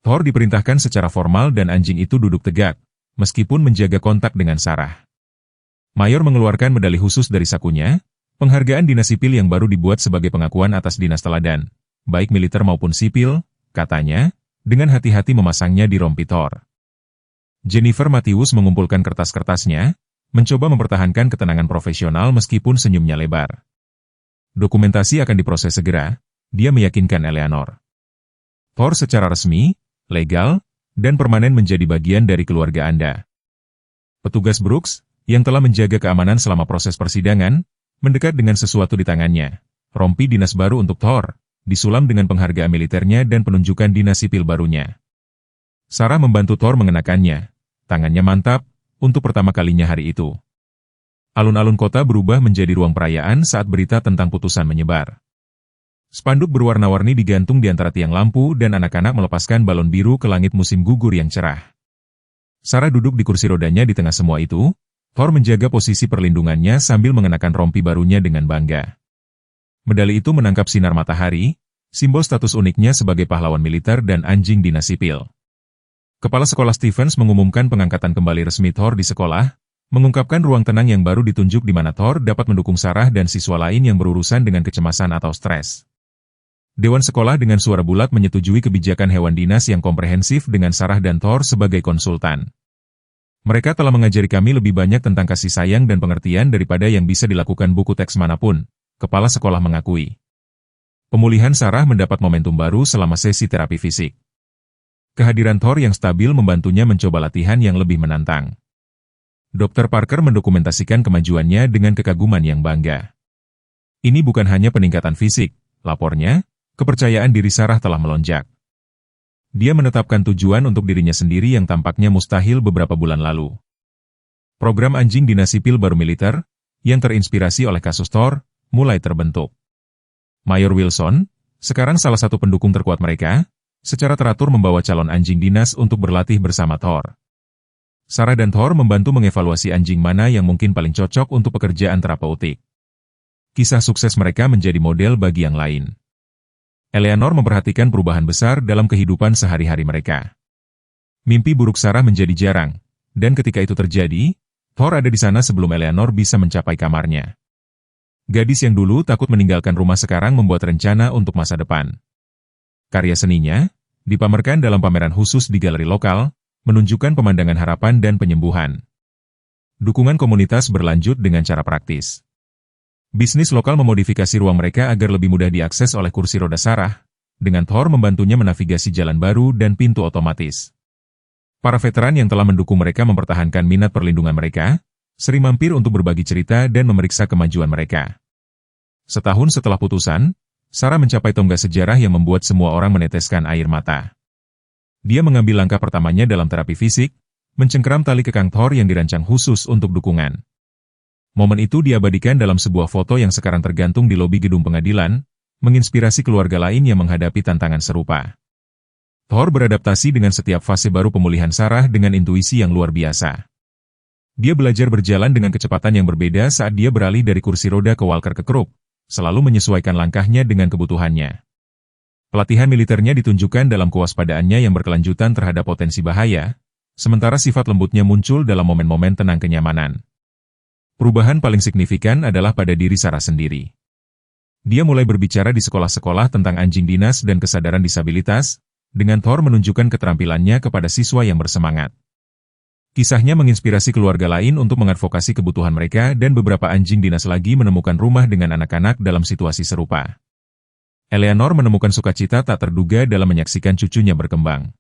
Thor diperintahkan secara formal dan anjing itu duduk tegak, meskipun menjaga kontak dengan Sarah. Mayor mengeluarkan medali khusus dari sakunya, penghargaan dinas sipil yang baru dibuat sebagai pengakuan atas dinas teladan, baik militer maupun sipil, katanya, dengan hati-hati memasangnya di rompi Thor. Jennifer Matthews mengumpulkan kertas-kertasnya, mencoba mempertahankan ketenangan profesional meskipun senyumnya lebar. Dokumentasi akan diproses segera, dia meyakinkan Eleanor. Thor secara resmi, legal, dan permanen menjadi bagian dari keluarga Anda. Petugas Brooks, yang telah menjaga keamanan selama proses persidangan, mendekat dengan sesuatu di tangannya, rompi dinas baru untuk Thor, disulam dengan penghargaan militernya dan penunjukan dinas sipil barunya. Sarah membantu Thor mengenakannya, tangannya mantap, untuk pertama kalinya hari itu. Alun-alun kota berubah menjadi ruang perayaan saat berita tentang putusan menyebar. Spanduk berwarna-warni digantung di antara tiang lampu dan anak-anak melepaskan balon biru ke langit musim gugur yang cerah. Sarah duduk di kursi rodanya di tengah semua itu. Thor menjaga posisi perlindungannya sambil mengenakan rompi barunya dengan bangga. Medali itu menangkap sinar matahari, simbol status uniknya sebagai pahlawan militer dan anjing dinas sipil. Kepala Sekolah Stevens mengumumkan pengangkatan kembali resmi Thor di sekolah, mengungkapkan ruang tenang yang baru ditunjuk di mana Thor dapat mendukung Sarah dan siswa lain yang berurusan dengan kecemasan atau stres. Dewan sekolah dengan suara bulat menyetujui kebijakan hewan dinas yang komprehensif dengan Sarah dan Thor sebagai konsultan. Mereka telah mengajari kami lebih banyak tentang kasih sayang dan pengertian daripada yang bisa dilakukan buku teks manapun, kepala sekolah mengakui. Pemulihan Sarah mendapat momentum baru selama sesi terapi fisik. Kehadiran Thor yang stabil membantunya mencoba latihan yang lebih menantang. Dr. Parker mendokumentasikan kemajuannya dengan kekaguman yang bangga. Ini bukan hanya peningkatan fisik, lapornya, kepercayaan diri Sarah telah melonjak. Dia menetapkan tujuan untuk dirinya sendiri yang tampaknya mustahil beberapa bulan lalu. Program anjing dinas sipil baru militer, yang terinspirasi oleh kasus Thor, mulai terbentuk. Mayor Wilson, sekarang salah satu pendukung terkuat mereka, secara teratur membawa calon anjing dinas untuk berlatih bersama Thor. Sarah dan Thor membantu mengevaluasi anjing mana yang mungkin paling cocok untuk pekerjaan terapeutik. Kisah sukses mereka menjadi model bagi yang lain. Eleanor memperhatikan perubahan besar dalam kehidupan sehari-hari mereka. Mimpi buruk Sarah menjadi jarang, dan ketika itu terjadi, Thor ada di sana sebelum Eleanor bisa mencapai kamarnya. Gadis yang dulu takut meninggalkan rumah sekarang membuat rencana untuk masa depan. Karya seninya, dipamerkan dalam pameran khusus di galeri lokal, menunjukkan pemandangan harapan dan penyembuhan. Dukungan komunitas berlanjut dengan cara praktis. Bisnis lokal memodifikasi ruang mereka agar lebih mudah diakses oleh kursi roda Sarah, dengan Thor membantunya menavigasi jalan baru dan pintu otomatis. Para veteran yang telah mendukung mereka mempertahankan minat perlindungan mereka, sering mampir untuk berbagi cerita dan memeriksa kemajuan mereka. Setahun setelah putusan, Sarah mencapai tonggak sejarah yang membuat semua orang meneteskan air mata. Dia mengambil langkah pertamanya dalam terapi fisik, mencengkeram tali kekang Thor yang dirancang khusus untuk dukungan. Momen itu diabadikan dalam sebuah foto yang sekarang tergantung di lobi gedung pengadilan, menginspirasi keluarga lain yang menghadapi tantangan serupa. Thor beradaptasi dengan setiap fase baru pemulihan Sarah dengan intuisi yang luar biasa. Dia belajar berjalan dengan kecepatan yang berbeda saat dia beralih dari kursi roda ke walker ke kruk, selalu menyesuaikan langkahnya dengan kebutuhannya. Pelatihan militernya ditunjukkan dalam kewaspadaannya yang berkelanjutan terhadap potensi bahaya, sementara sifat lembutnya muncul dalam momen-momen tenang kenyamanan. Perubahan paling signifikan adalah pada diri Sarah sendiri. Dia mulai berbicara di sekolah-sekolah tentang anjing dinas dan kesadaran disabilitas, dengan Thor menunjukkan keterampilannya kepada siswa yang bersemangat. Kisahnya menginspirasi keluarga lain untuk mengadvokasi kebutuhan mereka dan beberapa anjing dinas lagi menemukan rumah dengan anak-anak dalam situasi serupa. Eleanor menemukan sukacita tak terduga dalam menyaksikan cucunya berkembang.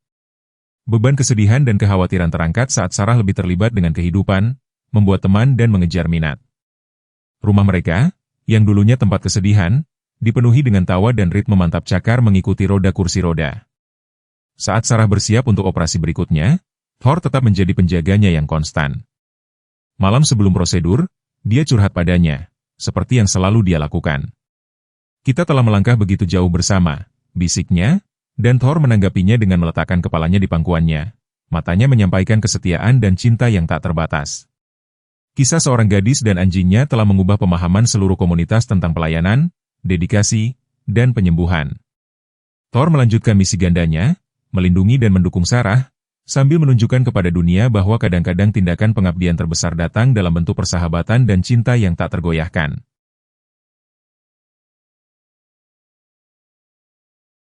Beban kesedihan dan kekhawatiran terangkat saat Sarah lebih terlibat dengan kehidupan, membuat teman dan mengejar minat. Rumah mereka, yang dulunya tempat kesedihan, dipenuhi dengan tawa dan ritme mantap cakar mengikuti roda kursi roda. Saat Sarah bersiap untuk operasi berikutnya, Thor tetap menjadi penjaganya yang konstan. Malam sebelum prosedur, dia curhat padanya, seperti yang selalu dia lakukan. Kita telah melangkah begitu jauh bersama, bisiknya, dan Thor menanggapinya dengan meletakkan kepalanya di pangkuannya. Matanya menyampaikan kesetiaan dan cinta yang tak terbatas. Kisah seorang gadis dan anjingnya telah mengubah pemahaman seluruh komunitas tentang pelayanan, dedikasi, dan penyembuhan. Thor melanjutkan misi gandanya, melindungi dan mendukung Sarah, sambil menunjukkan kepada dunia bahwa kadang-kadang tindakan pengabdian terbesar datang dalam bentuk persahabatan dan cinta yang tak tergoyahkan.